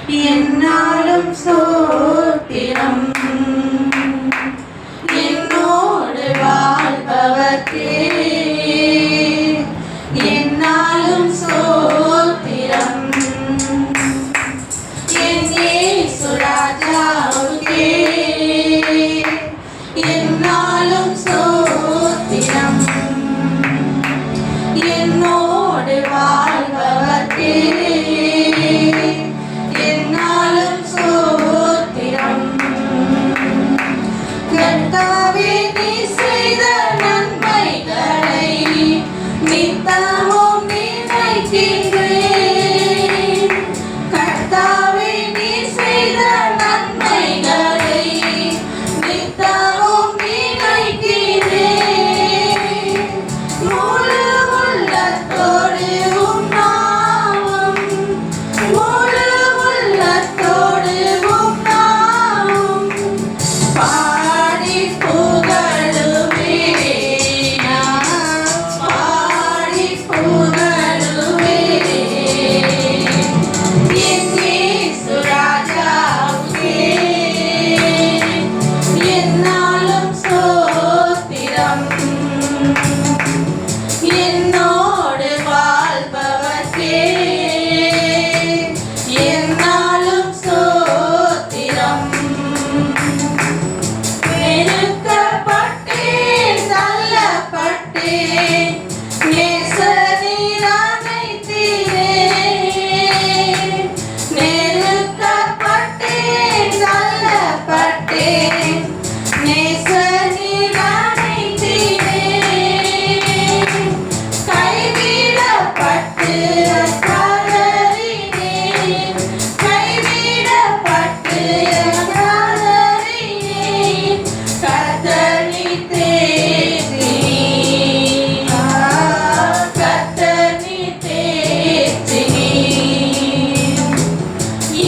என்னாலும் ஸ்தோத்திரம். என்னோடு வாழ்பவர்க்கே என்னாலும் ஸ்தோத்திரம். என் இயேசு ராஜாவுக்கே என்னாலும் ஸ்தோத்திரம். என்னோடு வாழ்பவர்க்கே என்னாலும் ஸ்தோத்திரம். கர்த்தாவே நீ செய்த நன்மைகளை நித்தமும் நினைக்கிறேன். கர்த்தாவே நீ செய்த நன்மைகளை நித்தமும் நினைக்கிறேன். முழு உள்ளத்தோடு உம் நாமம், முழு உள்ளத்தோடு உம் நாமம் பாடி புகழுவேன். பாடி புகழுவேன். என் இயேசு ராஜாவுக்கே என்னாலும் ஸ்தோத்திரம். என்னோடு வாழ்பவர்க்கே என்னாலும் ஸ்தோத்திரம். நெருக்கப்பட்டேன், தள்ளப்பட்டேன், நேசரீர் அணைத்தீரே. நெருக்கப்பட்டேன், தள்ளப்பட்டேன், நேசரீர் அணைத்தீரே. கைவிடப்பட்டு கதறினேன், கைவிடப்பட்டு கதறினேன். கர்த்தர் நீ தேற்றினீர், கர்த்தர் நீ தேற்றினீர்.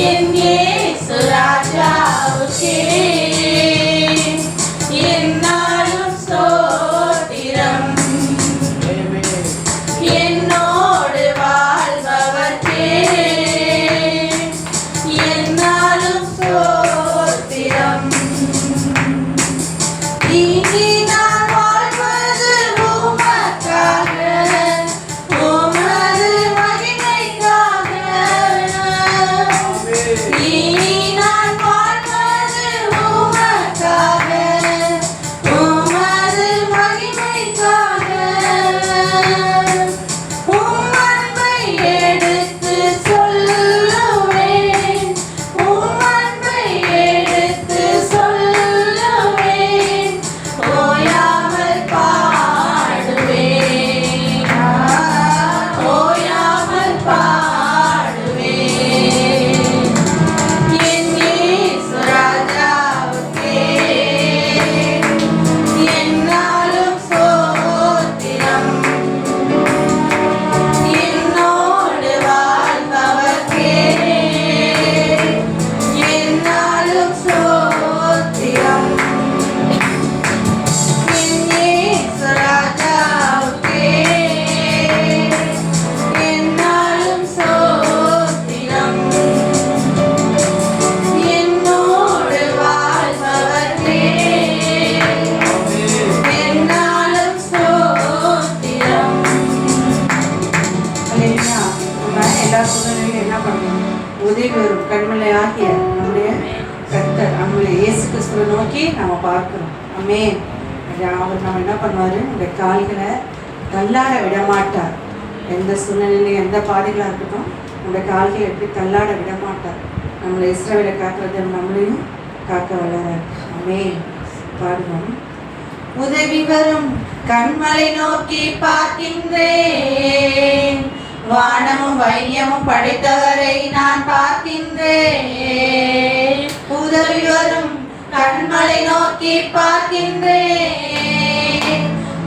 என் இயேசு ராஜாவுக்கே என்னாலும் ஸ்தோத்திரம். என்னோடு வாழ்பவர்க்கே என்னாலும் ஸ்தோத்திரம். இனி நான் வாழ்வது உமக்காக, உமது மகிமைக்காக. இனி நான் வாழ்வது உமக்காக, உமது மகிமைக்காக. உம் அன்பை எடுத்து சொல்லுவேன், உம் அன்பை எடுத்து சொல்லுவேன். ஓயாமல் பாடுவேன், ஓயாமல் பாடுவேன். என் இயேசு ராஜாவுக்கே என்னாலும் ஸ்தோத்திரம். என்னோடு வாழ்பவர்க்கே என்னாலும் ஸ்தோத்திரம். என் இயேசு ராஜாவுக்கே என்னாலும் ஸ்தோத்திரம். என்னோடு வாழ்பவர்க்கே என்னாலும் ஸ்தோத்திரம். அல்லேலூயா. நம்ம எல்லா சூழ்நிலையிலும் என்ன பண்ணணும்? உதவி வரும் கண்மலை ஆகிய நம்முடைய கர்த்தர், நம்முடைய இயேசு கிறிஸ்துவை நோக்கி நம்ம பார்க்கிறோம். ஆமென். அவர் நம்ம என்ன பண்ணுவார்? இந்த கால்களை தள்ளாட விட மாட்டார். எந்த சூழ்நிலையிலும் எந்த பாதைகளாக இருக்கட்டும், நம்முடைய கால்களை எப்படி தள்ளாட விட மாட்டார். நம்மளை இஸ்ரவேலை காக்கிறது நம்மளையும் காக்க வல்லவர். ஆமென். பாடுவோம். உதவி வரும் கண்மலை நோக்கி பார்க்கின்றேன். வானமும் வையமும் படைத்தவரை நான் பார்க்கின்றேன். உதவி வரும் கண்மலை நோக்கி பார்க்கின்றேன்.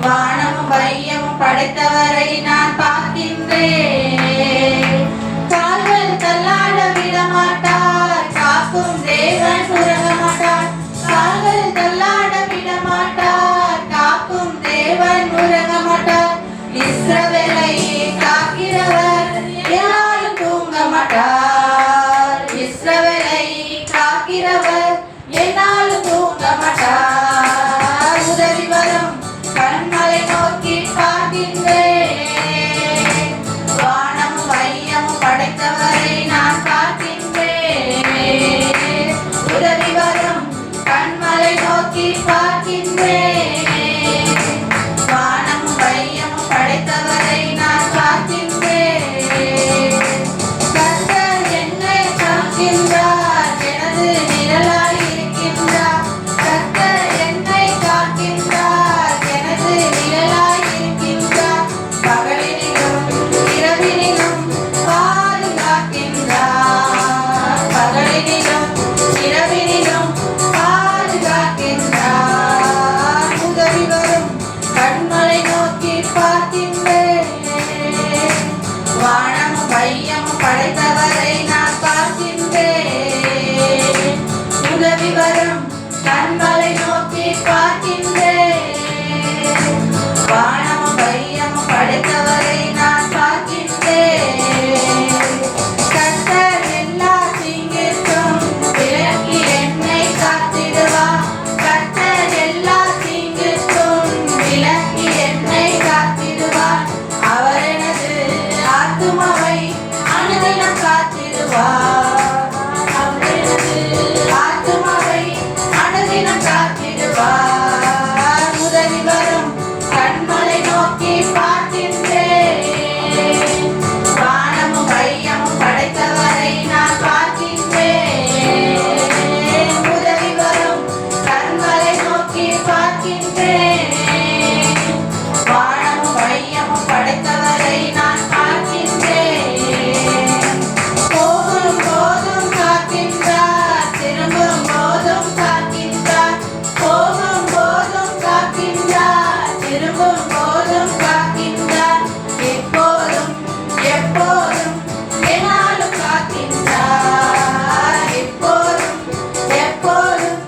வானமும் வையமும் படைத்தவரை நான் பார்க்கின்றேன். கால்கள் தள்ளாட விட மாட்டார், காக்கும் தேவன் உறங்க மாட்டார். கால்கள் தள்ளாட விட மாட்டார், காக்கும் தேவன் உறங்க மாட்டார். இஸ்ரவேலை காக்கிறவர் யாரும் தூங்க மாட்டார். காத்திடுவார். ஆத்துமாவை அனுதினம் காத்திடுவார். உதவி வரும் கண்மலை நோக்கி பார்க்கின்றேன். வானமும் வையமும் படைத்தவரை நான் பார்க்கின்றேன். உதவி வரும் கண்மலை நோக்கி பார்க்கின்றேன். வானமும் வையமும் படைத்தவரை நான் பார்க்கின்றேன். போகும் போதும் காக்கின்றார், திரும்பும் போதும் காக்கின்றார். போகும் போதும் காக்கின்றார், திரும்பும் போதும் காக்கின்றார். எப்போதும் எப்போதும் என்னாலும் காக்கின்றார். எப்போதும் எப்போதும்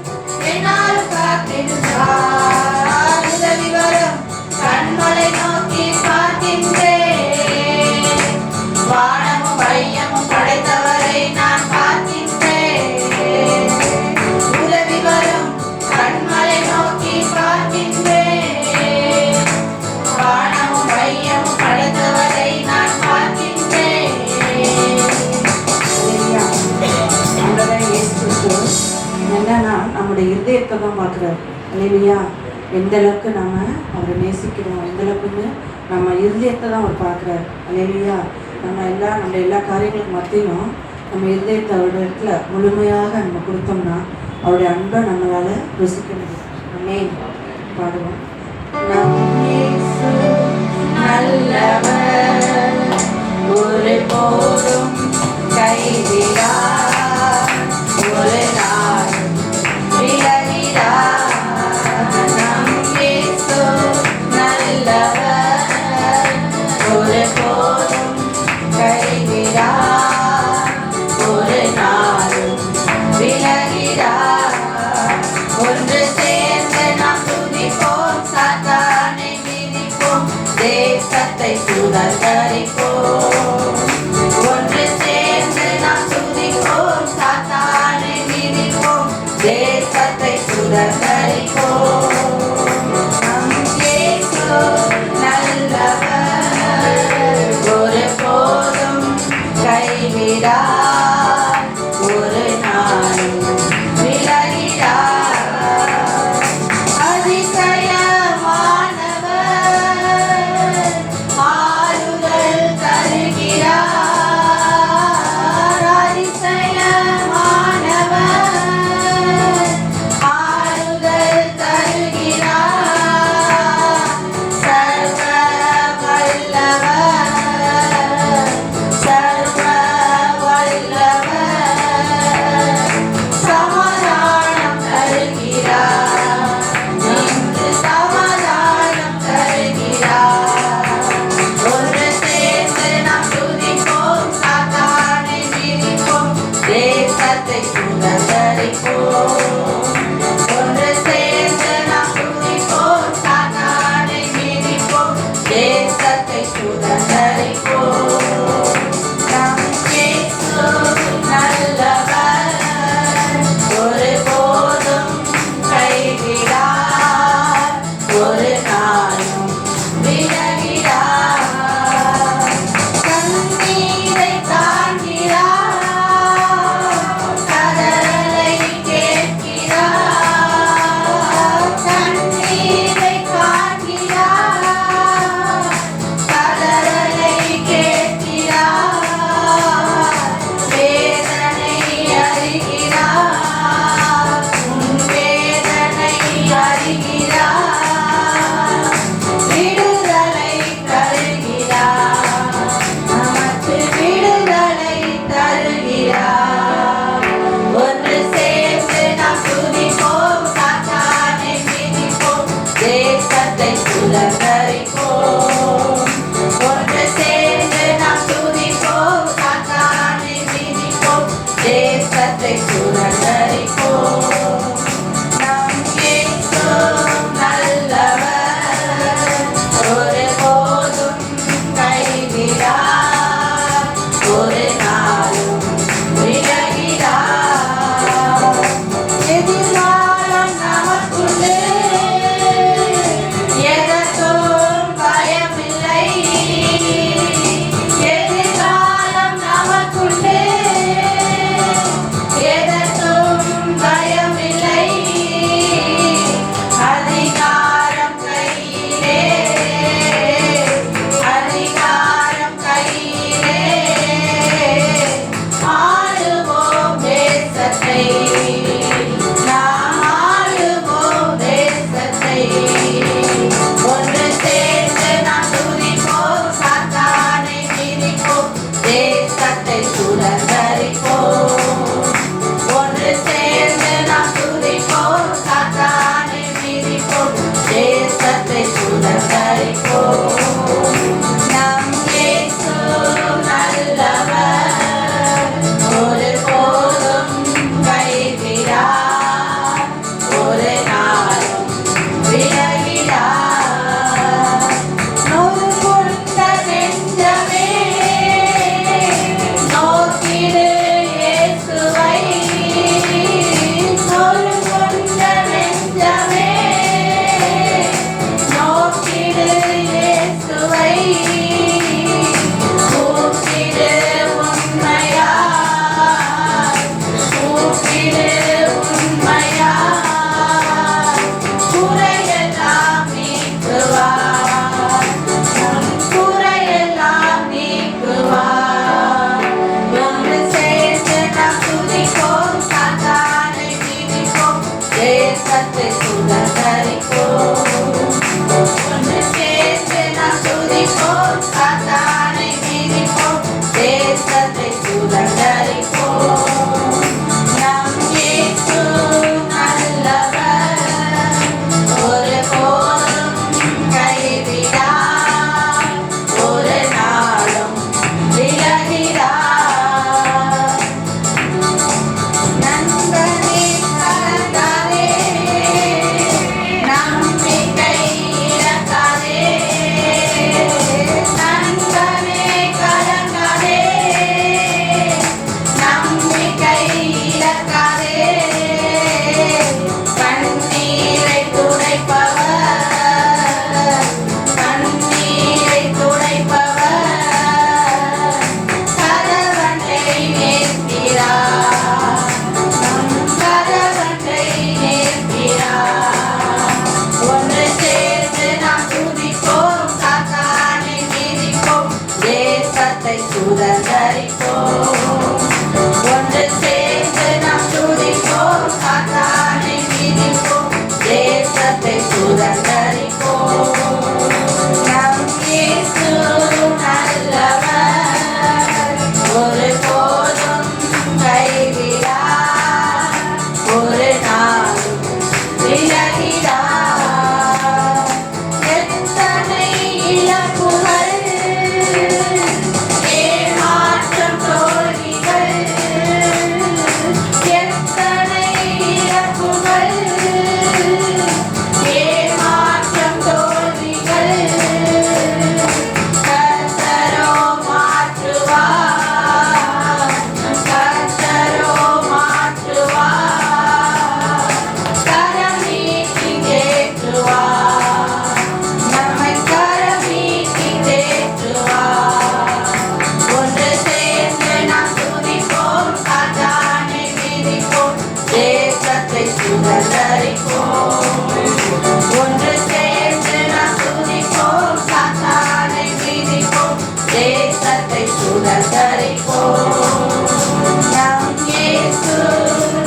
என்னாலும் காக்கின்றார். உதவி வரும் கண்மலை நோக்கி பார்க்கின்றேன். வானமும் வையமும் படைத்தவரை நான் பார்க்கின்றேன். உதவி வரும் கண்மலை நோக்கி பார்க்கின்றேன். வானமும் வையமும் படைத்தவரை நான் பார்க்கின்றேன். ஆண்டவரே இயேசு கிறிஸ்து என்னன்னா நம்முடைய இருதயத்தை தான் பார்க்குறாரு. அல்லேலூயா. எந்த அளவுக்கு நம்ம அவரை நேசிக்கிறோம், எந்த அளவுக்குன்னு நம்ம இருதயத்தை தான் அவர் பார்க்குறாரு. அல்லேலூயா. நம்ம எல்லா காரியங்களுக்கு மத்தியிலும் நம்ம இருதயத்தை அவருடைய இடத்துல முழுமையாக நம்ம கொடுத்தோம்னா அவருடைய அன்பை நம்மளால் ருசிக்க முடியும். ஆமென். பாடுவோம். நம் இயேசு நல்லவர், ஒரு போதும் கைவிடார், ஒரு நாளும் விலகிடார். நம் இயேசு நல்லவர், ஒரு போதும் கைவிடார், ஒரு நாளும் விலகிடார். ஒன்று சேர்ந்து நாம் துதிப்போம், சாத்தானை மிதிப்போம், தேசத்தை சுதந்தரிப்போம். ஒன்று சேர்ந்து நாம் துதிப்போம், சாத்தானை மிதிப்போம், தேசத்தை சுதந்தரிப்போம். நம் இயேசு நல்லவர், ஒரு போதும் கைவிடார், ஒரு நாளும் விலகிடார். அதிசயமானவர், ஆறுதல் தருகிறார். அதிசயமானவர், ஆறுதல் தருகிறார். சர்வ வல்லவர், சர்வ வல்லவர், சமாதானம் தருகிறார். இன்று சமாதானம் தருகிறார். ஒன்று சேர்ந்து நாம் துதிப்போம், சாத்தானை மிதிப்போம், தேசத்தை சுதந்தரிப்போம். ஒன்று சேர்ந்து நாம் துதிப்போம், சாத்தானை மிதிப்போம், தேசத்தை சுதந்தரிப்போம். நம் இயேசு நல்லவர், ஒரு போதும் கைவிடார், ஒரு நாளும் விலகிடார். கண்ணீரை காண்கிறார், கதறலை கேட்கிறார். கண்ணீரை காண்கிறார், கதறலை கேட்கிறார். வேதனை அறிகிறார், உன் வேதனை அறிகிறார். விடுதலை தருகிறார், நமக்கு விடுதலை தருகிறார். ஒன்று சேர்ந்து நாம் துதிப்போம், சாத்தானை மிதிப்போம், தேசத்தை சுதந்தரிப்போம். ஒன்று சேர்ந்து நாம் துதிப்போம், சாத்தானை மிதிப்போம், தேசத்தை சுதந்தரிப்போம். நம் இயேசு நல்லவர், ஒரு போதும் கைவிடார், ஒரு நாளும் விலகிடார். எதிர்காலம் நமக்குள்ளே, எதற்கும் பயமில்லை. எதிர்காலம் நமக்குள்ளே, சுதந்தரிப்போம். ஒன்று சேர்ந்து நாம் துதிப்போம், சாத்தானை மிதிப்போம், தேசத்தை சுதந்தரிப்போம். நம் இயேசு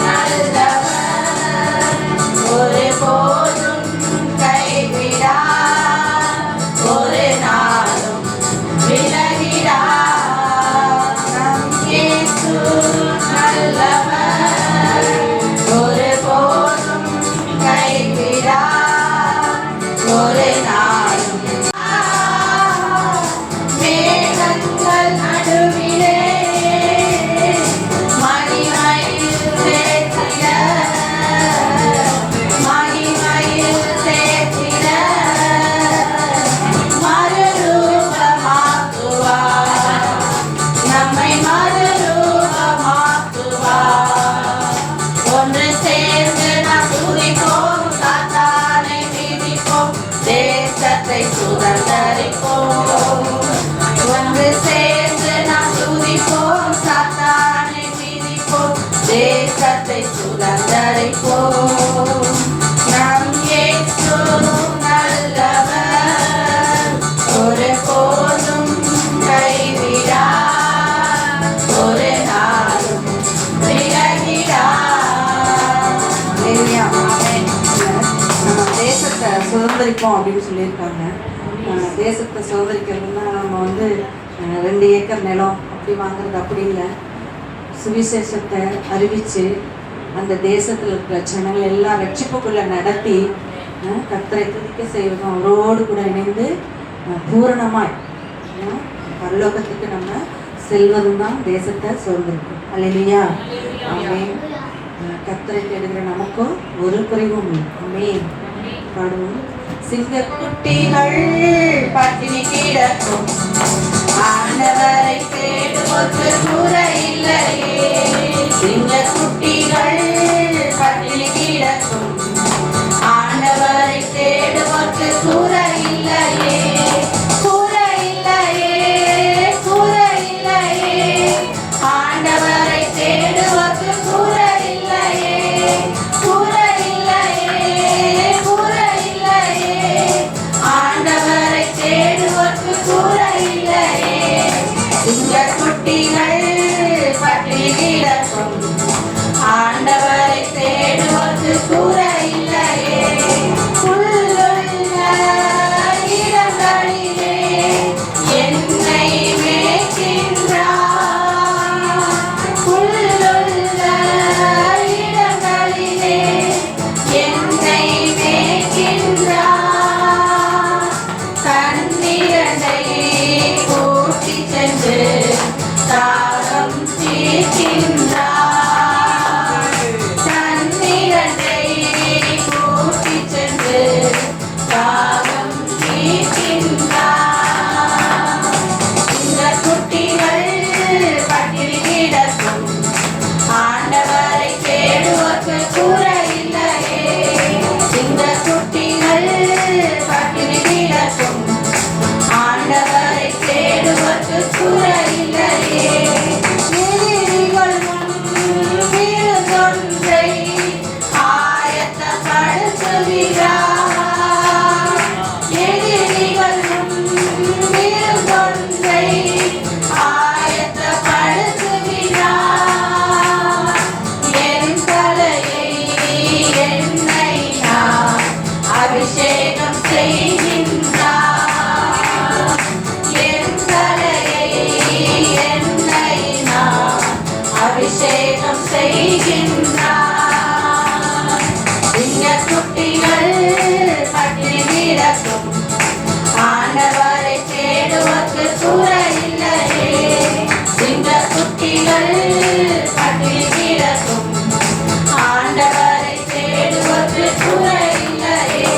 நல்லவர், ஒருபோதும் கைவிடார், ஒரு நாளும் விலகிடார். நம் இயேசு நல்லவர், ஒருபோதும் கைவிடார், ஒரு நாளும். மேகங்கள் நடுவிலே மகிமையில் சேர்த்திட, மகிமையில் சேர்த்திட மறுரூபமாக்குவார், நம்மை மறுரூபமாக்குவார். ஒன்று சேர்ந்து நாம் துதிப்போம், சாத்தானை மிதிப்போம், தேசத்தை சுதந்தரிப்போம். ஒன்று சேர்ந்து நாம் துதிப்போம், சாத்தானை மிதிப்போம், தேசத்தை சுதந்தரிப்போம். நம் இயேசு நல்லவர், ஒருபோதும் கைவிடார், ஒரு நாளும் விலகிடார். ஹல்லேலூயா. நம்ம தேசத்தை சுதந்திரிப்போம் அப்படின்னு சொல்லியிருக்காங்க. தேசத்தை சுதந்திரிக்கிறதுனா நம்ம வந்து 2 ஏக்கர் நிலம் அப்படி வாங்குறது அப்படி இல்லை. சுவிசேஷத்தை அறிவித்து அந்த தேசத்தில் இருக்கிற ஜனங்கள் எல்லாம் ரட்சிப்புக்குள்ளே நடத்தி கர்த்தரை துதிக்க செய்வதும் அவரோடு கூட இணைந்து பூரணமாய் பரலோகத்துக்கு நம்ம செல்வதும் தான் தேசத்தை சுதந்திரிக்கும். அல்லேலூயா. ஆமென். கர்த்தரை தேடுகிற நமக்கும் ஒரு குறைவும் இல்லை. ஆமென். பாடுவோம். சிங்கக்குட்டிகள் பட்டினி கிடக்கும், ஆண்டவரை தேடுவோர்க்கு குறை இல்லையே. சிங்கக்குட்டிகள் பட்டினி கிடக்கும், ஆண்டவரை தேடுவோர்க்கு குறை இல்லையே. குறை இல்லையே, குறை இல்லையே, ஆண்டவரை தேடுவோர்க்கு குறை இல்லையே. குறை இல்லையே, குறை இல்லையே, ஆண்டவரை தேடுவோர்க்கு குறை இல்லையே. சிங்கக்குட்டிகள் பட்டினி கிடக்கும், ஆண்டவரை தேடுவோர்க்கு குறை இல்லையே. புல்லுள்ள இடங்களிலே என்னை மேய்க்கின்றார், புல்லுள்ள இடங்களிலே என்னை மேய்க்கின்றார். தண்ணீரை கூட்டிச் சென்று தாகம் தீர்க்கின்றார், தண்ணீரை கூட்டிச் சென்று தாகம் தீர்க்கின்றார். இந்த குட்டிகள் பட்டினி கிடக்கும், ஆண்டவரை தேடுவோர்க்கு குறை இல்லையே. இந்த குட்டிகள் பட்டினி கிடக்கும், ஆண்டவரை தேடுவோர்க்கு குறை இல்லையே. எதிரிகள் முன் விருந்தொன்றை ஆயத்தப்படுத்துகிறார், எதிரிகள் முன் விருந்தொன்றை ஆயத்தப்படுத்துகிறார். என் தலையை எண்ணெயினால் அபிஷேகம் செய்கின்றார், என் தலையை எண்ணெயினால் அபிஷேகம் செய்கின்றார். சிங்கக்குட்டிகள் பட்டினி கிடக்கும், ஆண்டவரை தேடுவோர்க்கு குறை இல்லையே. சிங்கக்குட்டிகள் பட்டினி கிடக்கும், ஆண்டவரை தேடுவோர்க்கு குறை இல்லையே.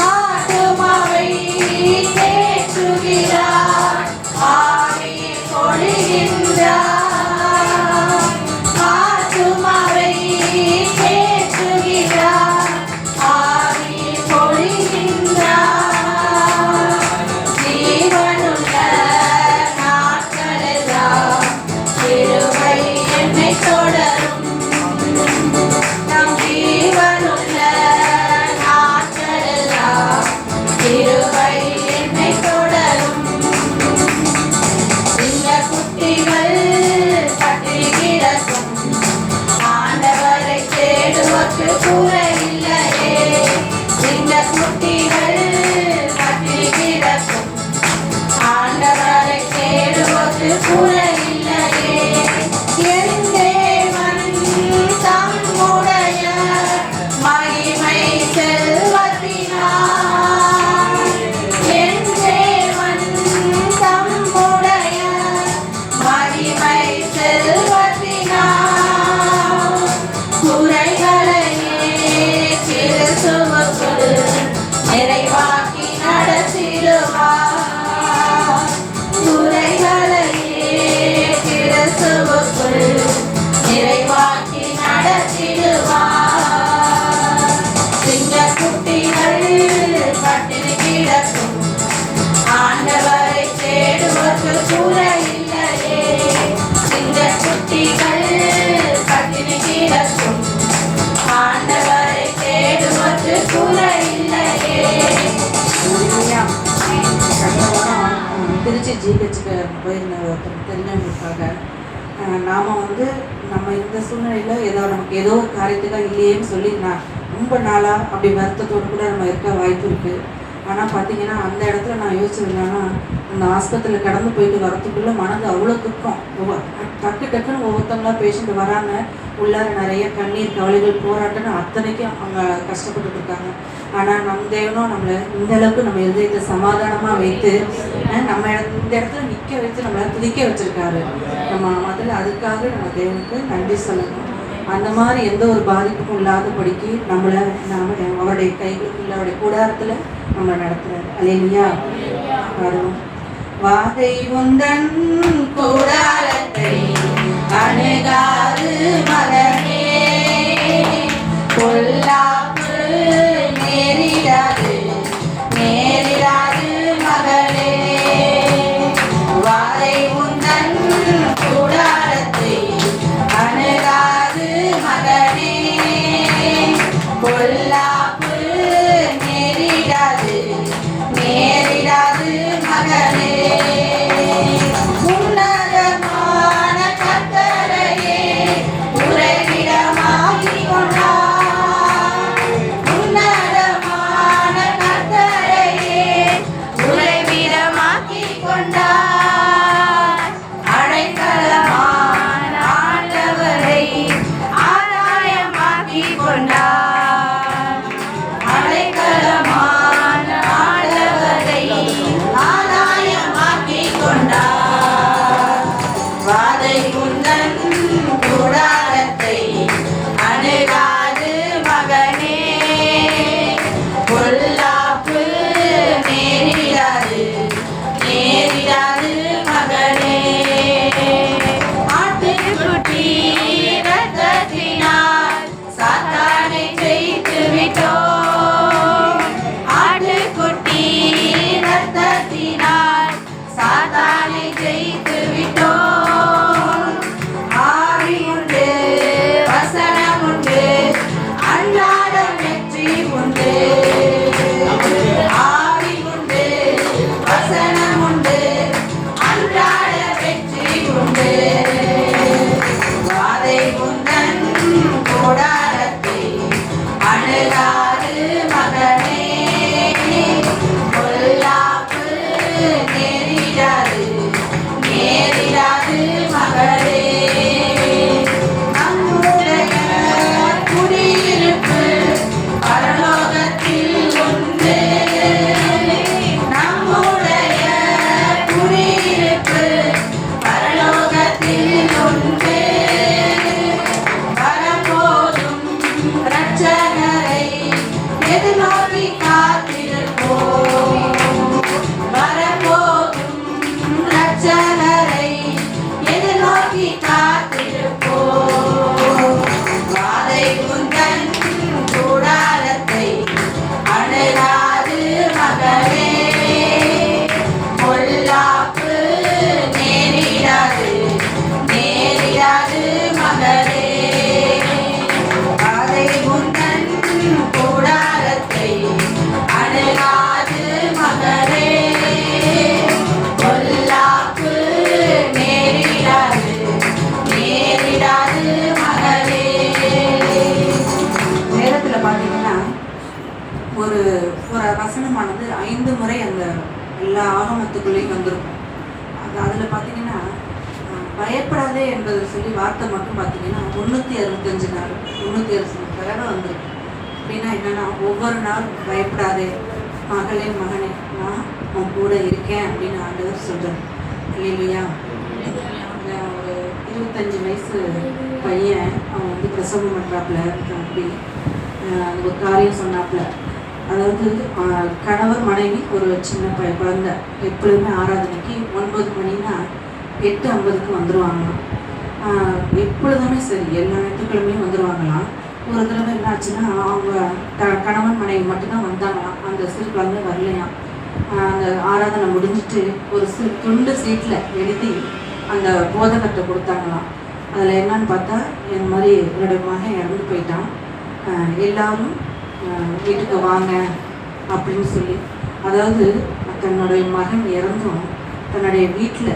ஆத்துமாவை தேற்றுகிறார், ஆவியை பொழிகின்றார், ஆத்துமாவை குறையில்லையே. என் தேவன் தம்முடைய மகிமை செல்வத்தினார், என் தேவன் தம்முடைய மகிமை செல்வத்தினார் குறைகளையே கிறிஸ்துவுக்குள் நிறைவாக்கி நடத்திடுவார். குறைகளையே கிறிஸ்துவுக்குள் நிறைவாக்கி நடத்திடுவார். சிங்கக்குட்டிகள் பட்டினி கிடக்கும் ஆண்டவரை தேடுவதற்கு குறையில்லையே. சிங்கக்குட்டிகள் பட்டினி கிடக்கும் ஆண்டவரை தேடுவதற்கு குறையில்லையே. திருச்சி ஜிஹெச்சுக்கு போயிருந்த ஒருத்தர் தெரிஞ்சவங்களுக்காக நாம் நம்ம இந்த சூழ்நிலையில் நமக்கு ஏதோ ஒரு காரியத்துக்காக இல்லையேன்னு சொல்லி ரொம்ப நாளாக அப்படி வருத்தத்தோடு கூட நம்ம இருக்க வாய்ப்பு இருக்குது. ஆனால் பார்த்தீங்கன்னா அந்த இடத்துல நான் யோசிச்சிருந்தேன்னா, அந்த ஆஸ்பத்திரியில் கடந்து போயிட்டு வரத்துக்குள்ளே மனது அவ்வளோ துக்கம். டக்குன்னு ஒவ்வொருத்தவங்களா பேஷண்ட் வராங்க, உள்ளார நிறைய கண்ணீர் கவலைகள் போராட்டம்னு அத்தனைக்கும் அவங்க கஷ்டப்பட்டு இருக்காங்க. ஆனால் நம் தேவனும் நம்மளை இந்த அளவுக்கு நம்ம இதயத்தை சமாதானமாக வைத்து நம்ம இந்த இடத்துல நிற்க வச்சு நம்மளை துதிக்க வச்சுருக்காரு. நம்ம முதல்ல அதுக்காக நம்ம தேவனுக்கு நன்றி சொல்லணும். அந்த மாதிரி எந்த ஒரு பாதிப்பும் இல்லாதபடிக்கு நம்மளை அவருடைய கைகளுக்குள்ள அவருடைய கூடாரத்தில் நம்மளை நடத்துறாரு. அல்லேலூயா. பாடுவோம். வாதை உந்தன் கூடாரத்தை அணுகாது மகனே, பொல்லாப்பு நேரிடாது மகளே. வாதை உந்தன் கூடாரத்தை அணுகாது மகனே, பொல்லாப்பு நேரிடாது மகளே. உன்னதமான கர்த்தரையே உறைவிடமாக்கிக் கொண்டார், உன்னதமான கர்த்தரையே உறைவிடமாக்கிக் கொண்டார். அடைக்கலமான ஆண்டவரை ஆதாயமாக்கிக் கொண்டார், அடைக்கலமான ஆண்டவரை ஆதாயமாக்கிக் கொண்டார். வாதை உந்தன் கூடாரத்தை அணுகாது மகனே, பொல்லாப்பு நேரிடாது மகளே. ஆட்டுக்குட்டி இரத்தத்தினால் சாத்தானை ஜெயித்து விட்டோம், ஆட்டுக்குட்டி இரத்தத்தினால் சாத்தானை ஜெயித்து விட்டோம். ஆவி உண்டு, வசனம் உண்டு, அன்றாடம் வெற்றி உண்டு. ஆவி உண்டு, வசனம் உண்டு, அன்றாட வெற்றி உண்டு. வாதை உந்தன் கூடாரத்தை அணுகாது மகனே, பொல்லாப்பு நேரிடாது மகளே. நம்முடைய குடியிருப்பு பரலோகத்தில் உண்டு, நம்முடைய குடியிருப்பு பரலோகத்தில் உண்டு. வரப்போதும் இரட்சகரை எதிர்நோக்கி காத்திருப்போம், வரப்போதும் இரட்சகரை எதிர்நோக்கி காத்திருப்போம். வாதை உந்தன் கூடாரத்தை அணுகாது மகளே, பொல்லாப்பு நேரிடாது மகளே. வாதை உந்தன் கூடாரத்தை அணுகாது மகளே, பொல்லாப்பு நேரிடாது மகளே. நேரத்தில் பார்த்தீங்கன்னா ஒரு வசனமானது 5 முறை அந்த எல்லா ஆகமத்துக்குள்ளேயும் வந்திருக்கும். அதில் பார்த்தீங்கன்னா கைவிடாதே என்பதை சொல்லி வார்த்தை மட்டும் பார்த்தீங்கன்னா 365 நாள் 365 தடவை வந்திருக்கு. அப்படின்னா என்னன்னா ஒவ்வொரு நாள் பயப்படாதே மகளே மகனே நான் உன் கூட இருக்கேன் அப்படின்னு ஆண்டவர் சொல்கிறார். இல்லையா? ஒரு 25 வயசு பையன் அவன் வந்து பிரசவம் பண்ணுறாப்புல அப்படி ஒரு காரியம் சொன்னாப்புல. அதாவது கணவர் மனைவி ஒரு சின்ன குழந்தை எப்பொழுதுமே ஆராதனைக்கு 9 மணின்னா 8:50க்கு வந்துடுவாங்களாம். எப்பொழுதுமே சரி எல்லா ஞாயிற்றுக்கிழமையும் வந்துடுவாங்களாம். ஒரு தடவை என்ன ஆச்சுன்னா அவங்க கணவன் மனைவி மட்டும்தான் வந்தாங்களாம். அந்த சிறு குழந்தை வரலையாம். அந்த ஆராதனை முடிஞ்சிட்டு ஒரு சிறு துண்டு சீட்டில் எழுதி அந்த போதகத்தை கொடுத்தாங்களாம். அதில் என்னன்னு பார்த்தா இந்த மாதிரி என்னுடைய மகன் இறந்து போயிட்டான், எல்லாரும் வீட்டுக்கு வாங்க அப்படின்னு சொல்லி. அதாவது தன்னுடைய மகன் இறந்தும் தன்னுடைய வீட்டில்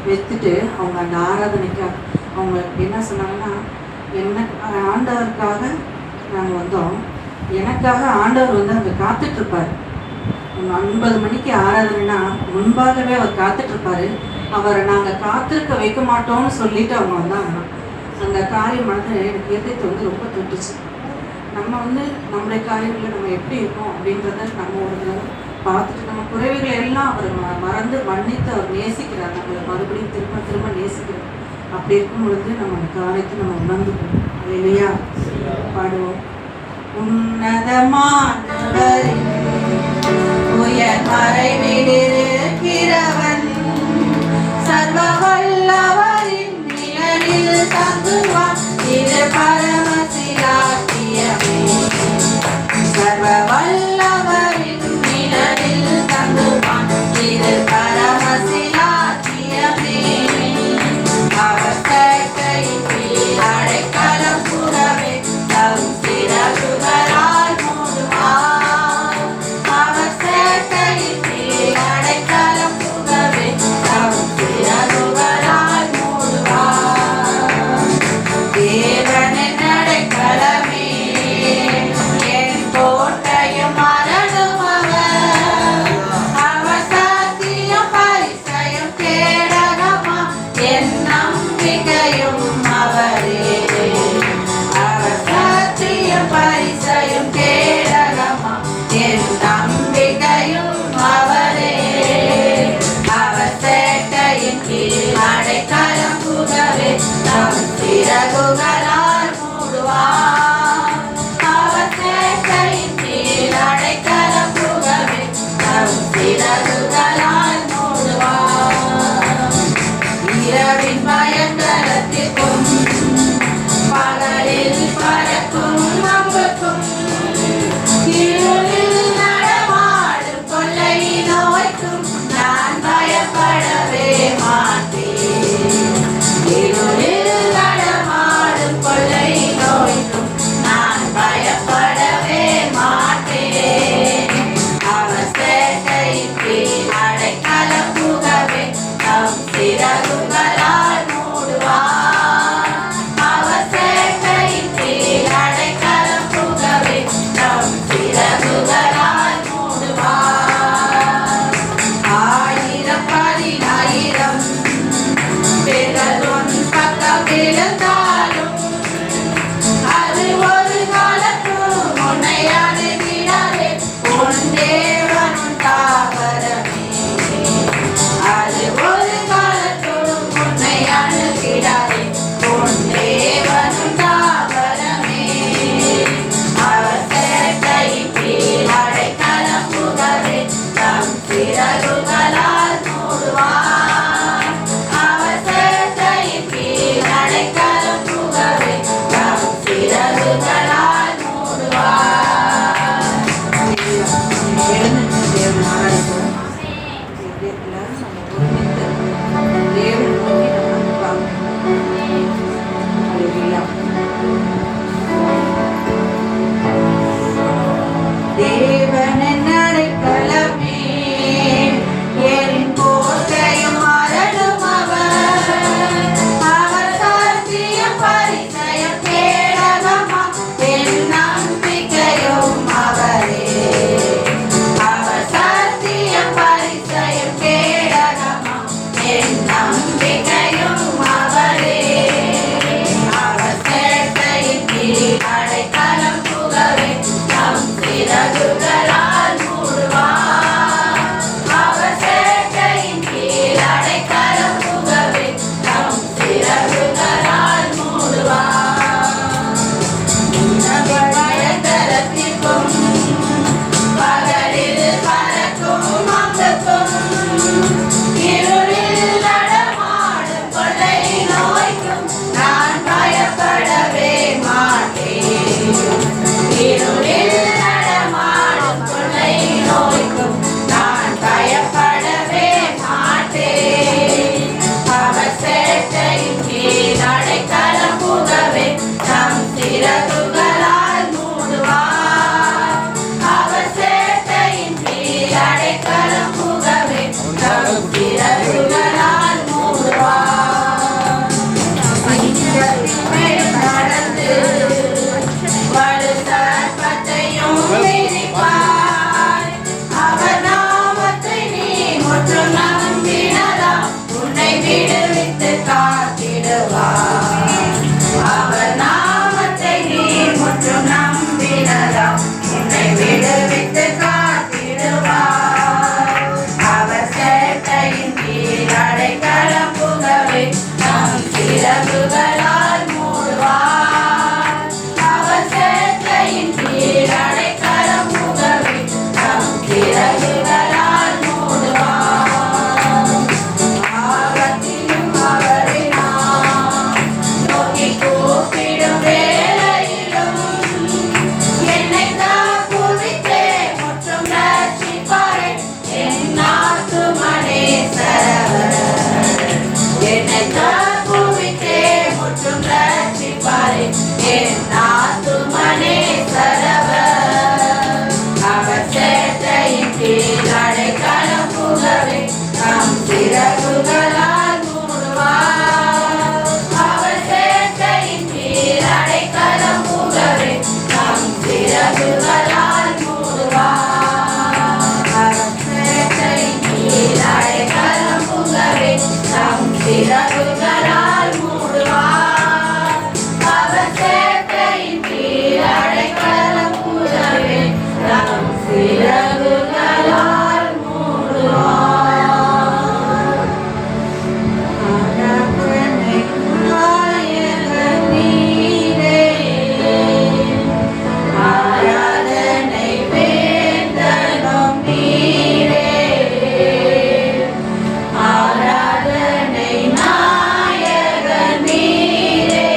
வைத்துட்டு அவங்க அந்த ஆராதனைக்காக அவங்க என்ன சொன்னாங்கன்னா, என்ன ஆண்டவருக்காக நாங்கள் வந்தோம், எனக்காக ஆண்டவர் வந்து அங்கே காத்துட்ருப்பார். 9 மணிக்கு ஆராதனைனா முன்பாகவே அவர் காத்துட்ருப்பார். அவரை நாங்கள் காத்திருக்க வைக்க மாட்டோம்னு சொல்லிட்டு அவங்க வந்தாங்க. அந்த காரியம் மனதில் எனக்கு இதயத்தை வந்து ரொம்ப தொட்டுச்சு. நம்ம வந்து நம்மளுடைய காரியங்களில் நம்ம எப்படி இருக்கோம் அப்படின்றத நம்ம ஒரு தடவை பார்த்துட்டு நம்ம குறைவுகளை எல்லாம் அவர் மறந்து மன்னித்து அவர் நேசிக்கிறார். நம்மளை மறுபடியும் திரும்ப திரும்ப நேசிக்கிறார். அப்படி இருக்கும் பொழுது நம்ம அந்த காரியத்தை நம்ம உணர்ந்துக்கணும். இல்லையா? பாடுவோம். உன்னதமானவரின் உயர் மறைவிலிருக்கிறவன் சர்வ வல்லவரின் நிழலில் தங்குவான். இது பரமசிலாக்கியமே. சர்வ வல்லவரின் நிழலில் தங்குவான். இது பரமசிலாக்கியமே. அவர் கையின் கீழ் அடைக்கலம் புகவே தம் சிறகுகளால் மூடுவார். அவர் கையின் கீழ் அடைக்கலம் புகவே தம் சிறகுகளால் மூடுவார். என் ஆத்துமனே சரவர். அவர் சேட்டையின் கீழ் அடைக்கலம் புகவே தம் சிறகுகளால் மூடுவார். அவர் சேட்டையின் கீழ் அடைக்கலம் புகவே தம் சிறகுகளால் மூடுவார். அவர் சேட்டையின் கீழ் அடைக்கலம் புகவே தம் சிறகுகளால் மூடுவார். அவர் சேட்டையின் கீழ் அடைக்கலம் புகவே தம் சிறகுகளால் மூடுவார். ஆராதனை நாயகன் நீரே, ஆராதனை வேந்தனும் நீரே. ஆராதனை நாயகன் நீரே.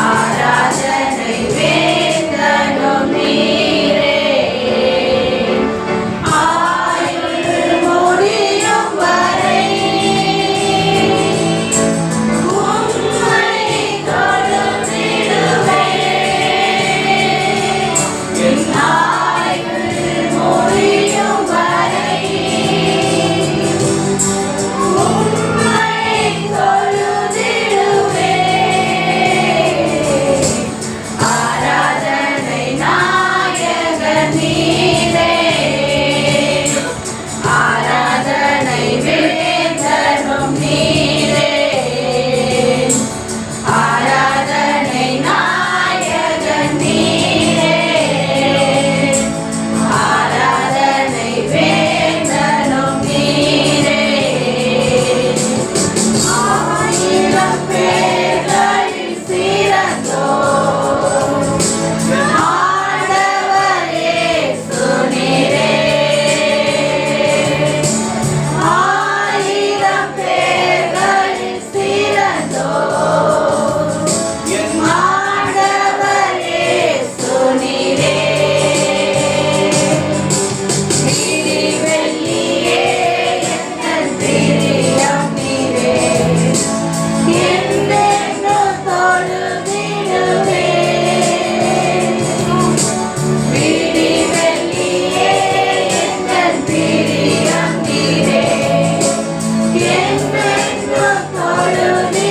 ஆராதனை வேந்தனும் நீரே. ஆயுள் முடியும் வரை உம்மை தொழுதிடுவேன். என் ஆயுள் முடியும் வரை உம்மை தொழுதிடுவேன். ஆராதனை நாயகன் நீரே. ஆராதனை வேந்தனும் நீரே. ஆராதனை நாயகன் நீரே. ஆராதனை வேந்தனும் நீரே. ஆயிரம் பேர்களில் சிறந்தோர் ஆண்டவர் இயேசு நீரே. ஆயிரம் பேர்களில் சிறந்தோர் ஆண்டவர் இயேசு நீரே. நீதி வெள்ளியே எங்கள் பிரியம் நீரே. என்னென்னும் தொழுதிடுவேன். விடி வெள்ளியே எங்கள் பிரியம் நீரே. என்னென்னும் தொழுதிடுவேன்.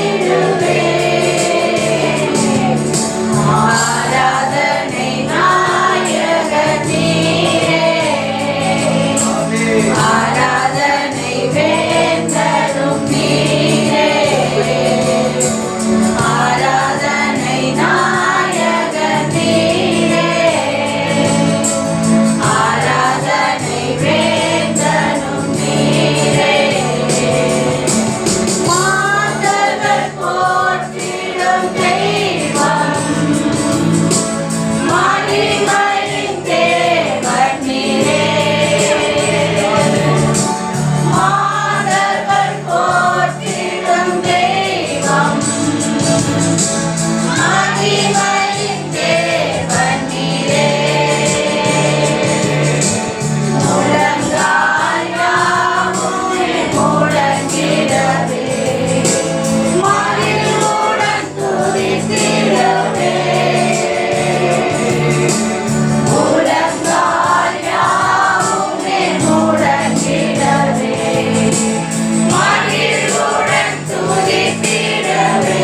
ஆராதனை நாயகன் நீரே. ஆராதனை வேந்தனும் நீரே. ஆராதனை நாயகன் நீரே. ஆராதனை வேந்தனும் நீரே. மாந்தர்கள் போற்றிடும் தெய்வம் மகிமையின் தேவன் நீரே. மாந்தர்கள் போற்றிடும் தெய்வம் மகிமையின் தேவன் நீரே. முழங்கால் யாவும் முழங்கிடவே மகிழ்வுடன் துதித்திடவே. முழங்கால் யாவும் முழங்கிடவே மகிழ்வுடன் துதித்திடவே.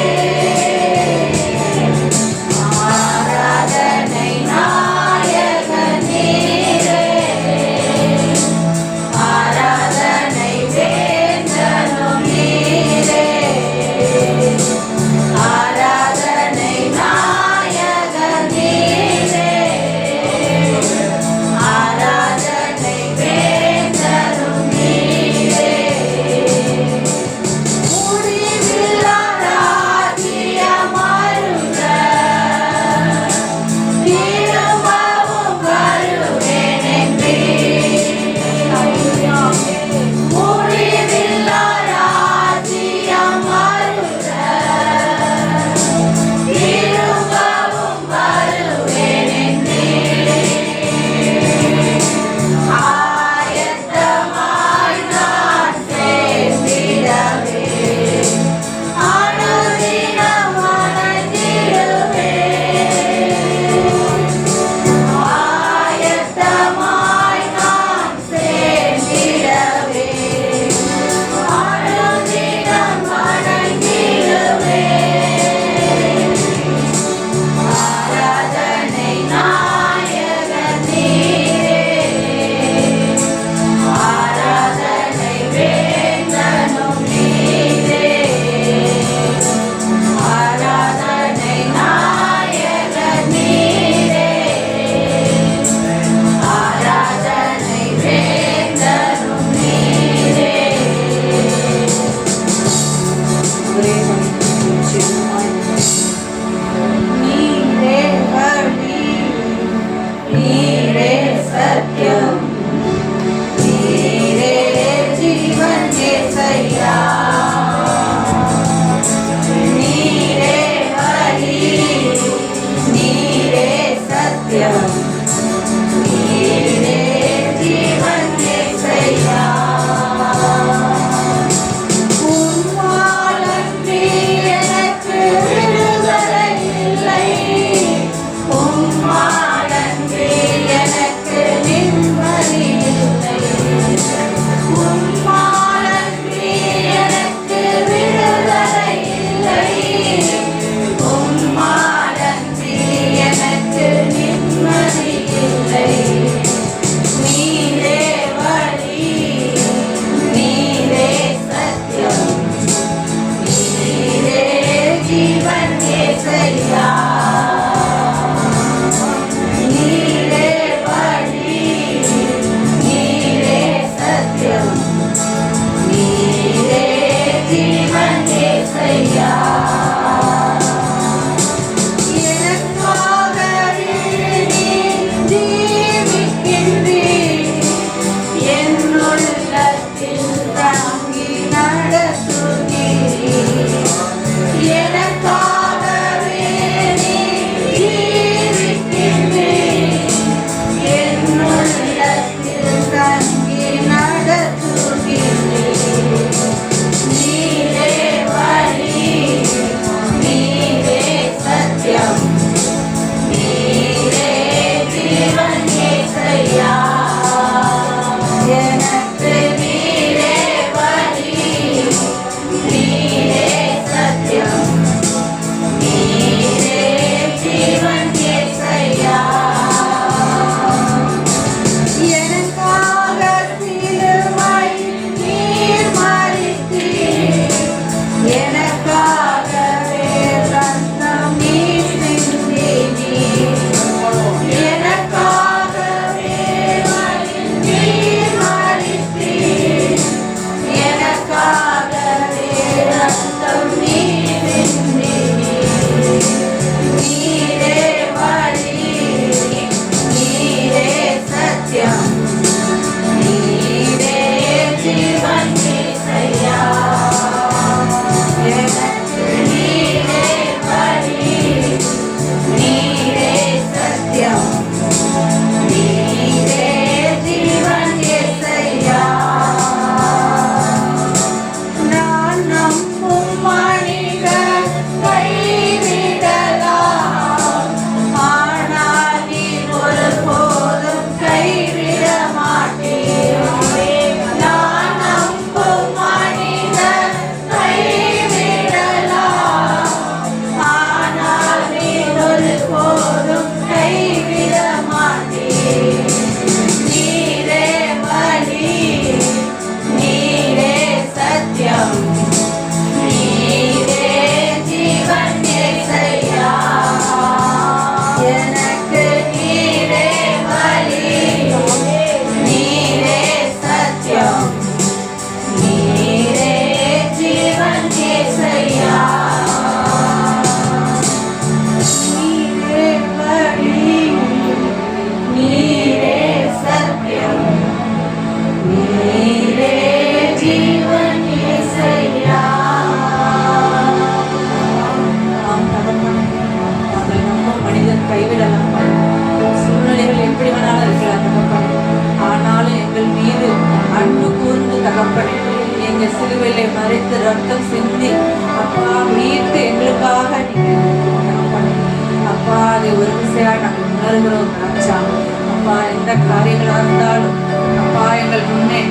காரியங்களாக இருந்தாலும் அப்பா எங்கள் முன்னே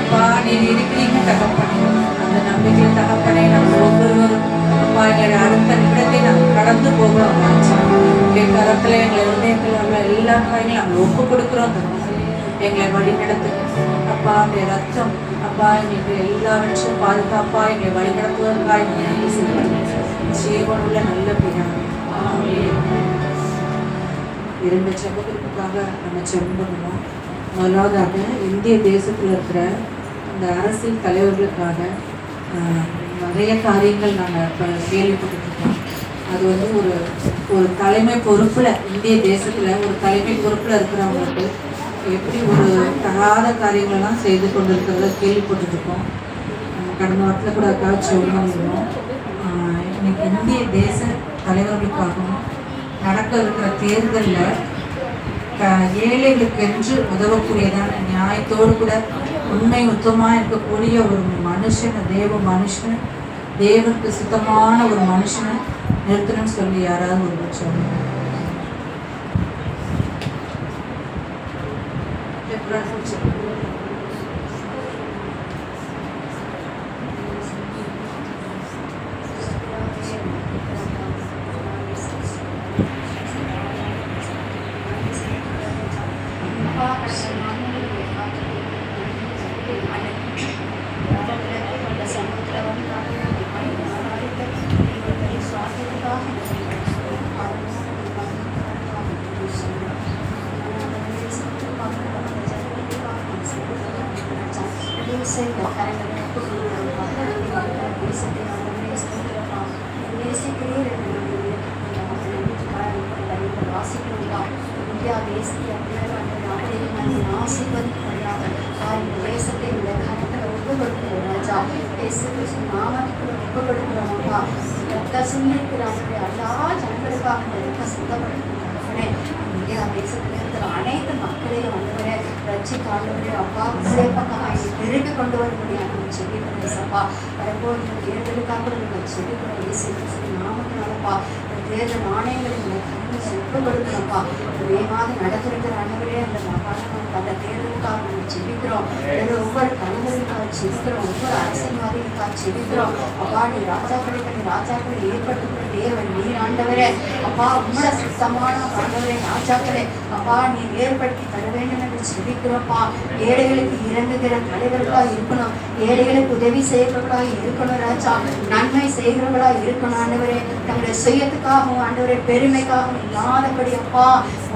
அப்பா நீர் இருக்கிறீங்க தகப்பனே. அந்த நம்பிக்கையில் தகப்பனே நாங்கள் ஒவ்வொருவரும் அப்பா எங்களுடைய அடுத்த நிமிடத்தை நாங்கள் கடந்து போகிறோம். எங்கள் கரத்தில் எங்களை இருதயத்தில் உள்ள எல்லா காரியங்களும் நாங்கள் ஒப்பு கொடுக்குறோம் தகப்பனே. எங்களை வழி நடத்துங்க அப்பா. அந்த ரத்தம் அப்பா எங்களுக்கு எல்லாவற்றையும் பாதுகாப்பா எங்களை வழி நடத்துவதற்காக நன்றி செய்யப்படுங்க. ஜீவனுள்ள நல்ல பிதாவே. இரண்டு ஜெபங்களுக்காக நம்ம ஜெபம் பண்ணணும். முதலாவதாக இந்திய தேசத்தில் இருக்கிற இந்த அரசியல் தலைவர்களுக்காக நிறைய காரியங்கள் நாங்கள் இப்போ கேள்விப்பட்டுருக்கோம். அது வந்து ஒரு தலைமை பொறுப்பில், இந்திய தேசத்தில் ஒரு தலைமை பொறுப்பில் இருக்கிறவங்களுக்கு எப்படி ஒரு தகாத காரியங்கள்லாம் செய்து கொண்டு இருக்கிறத கேள்விப்பட்டுருக்கோம். கடந்த வாரத்தில் கூட அதுக்காக சொல்லியிருந்தோம். இன்னைக்கு இந்திய தேச தலைவர்களுக்காகவும் நடக்க இருக்கிற தேர்தலில் ஏழைகளுக்கென்று உதவக்கூடியதான நியாயத்தோடு கூட உண்மை உத்தமாக இருக்கக்கூடிய ஒரு மனுஷனை, தேவனுக்கு சுத்தமான ஒரு மனுஷனை நிறுத்தணும்னு சொல்லி யாராவது ஒரு சொல்லுங்க. அனைத்து மக்களையும் வந்து ரட்சிக்காண்டவரே அப்பா சேப்பக்காக திருப்பி கொண்டு வர முடியாது செடிப்பா வரப்போது தேர்தலுக்காக நீங்கள் செடிப்பா நாமத்தினாலப்பா தேர்தல் நாணயங்களை ஒப்புப்படுத்தணும்ப்பா. வேகமாக நடத்திருக்கிற அனைவரே அந்த அந்த தேர்தலுக்காக நம்ம செபிக்கிறோம். ஒவ்வொரு தலைவர்களுக்காக செபிக்கிறோம். ஒவ்வொரு அரசியல்வாதிகளுக்காக செபிக்கிறோம். அப்பா நீ ராஜாக்களை ஏற்படுத்துகிற தேவன் நீர் ஆண்டவரே. அப்பா உங்களோட சுத்தமான ஆண்டவரே ராஜாக்களை அப்பா நீ ஏற்படுத்தி தர வேண்டும் என்று செபிக்கிறோம்ப்பா. ஏழைகளுக்கு இறங்குகிற தலைவர்களாக இருக்கணும். ஏழைகளுக்கு உதவி செய்கிறவர்களாக இருக்கணும் ராஜா. நன்மை செய்கிறவர்களாக இருக்கணும் ஆண்டவரே. நம்முடைய சுயத்துக்காகவும் ஆண்டவரே பெருமைக்காகவும் இல்லாதபடி அப்பா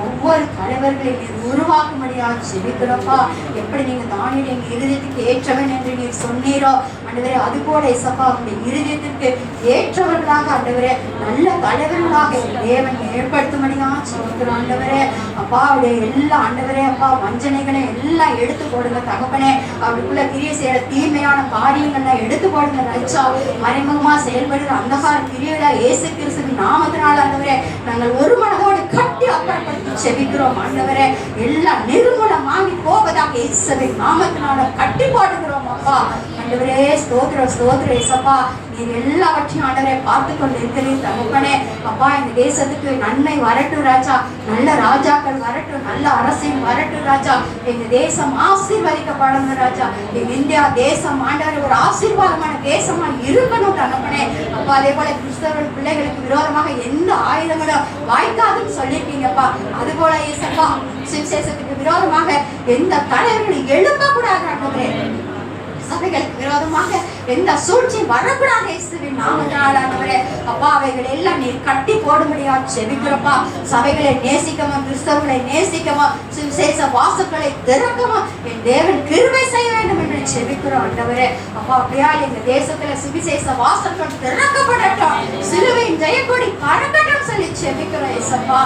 ஒவ்வொரு தலைவர்களையும் நீர் உருவாக்கும்படியாக செபிக்கிறோம்ப்பா. எப்படி நீங்க தானியல் எங்க இருதயத்துக்கு ஏற்றவன் என்று நீர் சொன்னீரோ ஆண்டவரே, அது போல இசப்பா உங்களுடைய இருதயத்திற்கு ஏற்றவர்களாக ஆண்டவரே நல்ல தலைவர்களாக தேவன் ஏற்படுத்தும்படியாக செபிக்கிறோம் ஆண்டவரே. அப்பா அவருடைய எல்லா ஆண்டவரே அப்பா வஞ்சனைகளை எல்லாம் எடுத்து போடுங்க தகப்பனே. அவருக்குள்ள கிரியை செய்யற தீமையான காரியங்கள்லாம் எடுத்து போடுங்க ராஜா. மறைமுகமா செயல்படுகிற அந்தகார கிரியைகள இயேசு கிறிஸ்துவின் நாமத்தினால் ஆண்டவரே நாங்கள் ஒரு மனதோடு கட்டி அப்புறப்படுத்தி செபிக்கிறோம் ஆண்டவரே. எல்லாம் நிர்மூலமாகி போவதாக இயேசுவின் நாமத்தினால கட்டி போடுகிறோம் அப்பா ஆண்டவரே. ஸ்தோத்திர இயேசப்பா நீர் எல்லாவற்றையும் ஆண்டவரே பார்த்து கொண்டு இருக்கிறீர் தகப்பனே. அப்பா இந்த தேசத்துக்கு நன்மை வரட்டும் ராஜா. நல்ல ராஜாக்கள் வரட்டும். நல்ல அரசியல் வரட்டும் ராஜா. எங்க தேசம் ஆசீர்வதிக்கப்படணும் ராஜா. எங்க இந்தியா தேசம் ஆண்டவரே ஒரு ஆசீர்வாதமான தேசமா இருக்கணும் தகப்பனே. அப்பா அதே போல கிறிஸ்தவர்கள் பிள்ளைகளுக்கு விரோதமாக எந்த ஆயுதங்களும் வாய்க்காதுன்னு சொல்லியிருக்கீங்கப்பா. அது போல இயேசப்பா சுவிசேஷத்துக்கு விரோதமாக எந்த தலைவர்களும் எழும்ப கூடாது ஆண்டவரே. சபைகளுக்கு விரோதமாக எந்த சூழ்ச்சி வரக்கூடாது இயேசுவின் நாமத்தினால் ஆண்டவரே. அப்பா அவைகள் எல்லாம் நீர் கட்டி போடும்படியா செபிக்கிறப்பா. சபைகளை நேசிக்கவும் கிறிஸ்தவர்களை நேசிக்கவும் சுவிசேஷ வாசல்களை திறக்கவும் என் தேவன் கிருபை செய்ய வேண்டும் என்று செபிக்கிறோம் ஆண்டவரே. அப்பா அப்படியா எங்க தேசத்துல சுவிசேஷ வாசல்கள் திறக்கப்படட்டும். சிலுவையின் ஜெயக்கொடி பறக்கட்டும் சொல்லி செபிக்கிறோம் இயேசப்பா.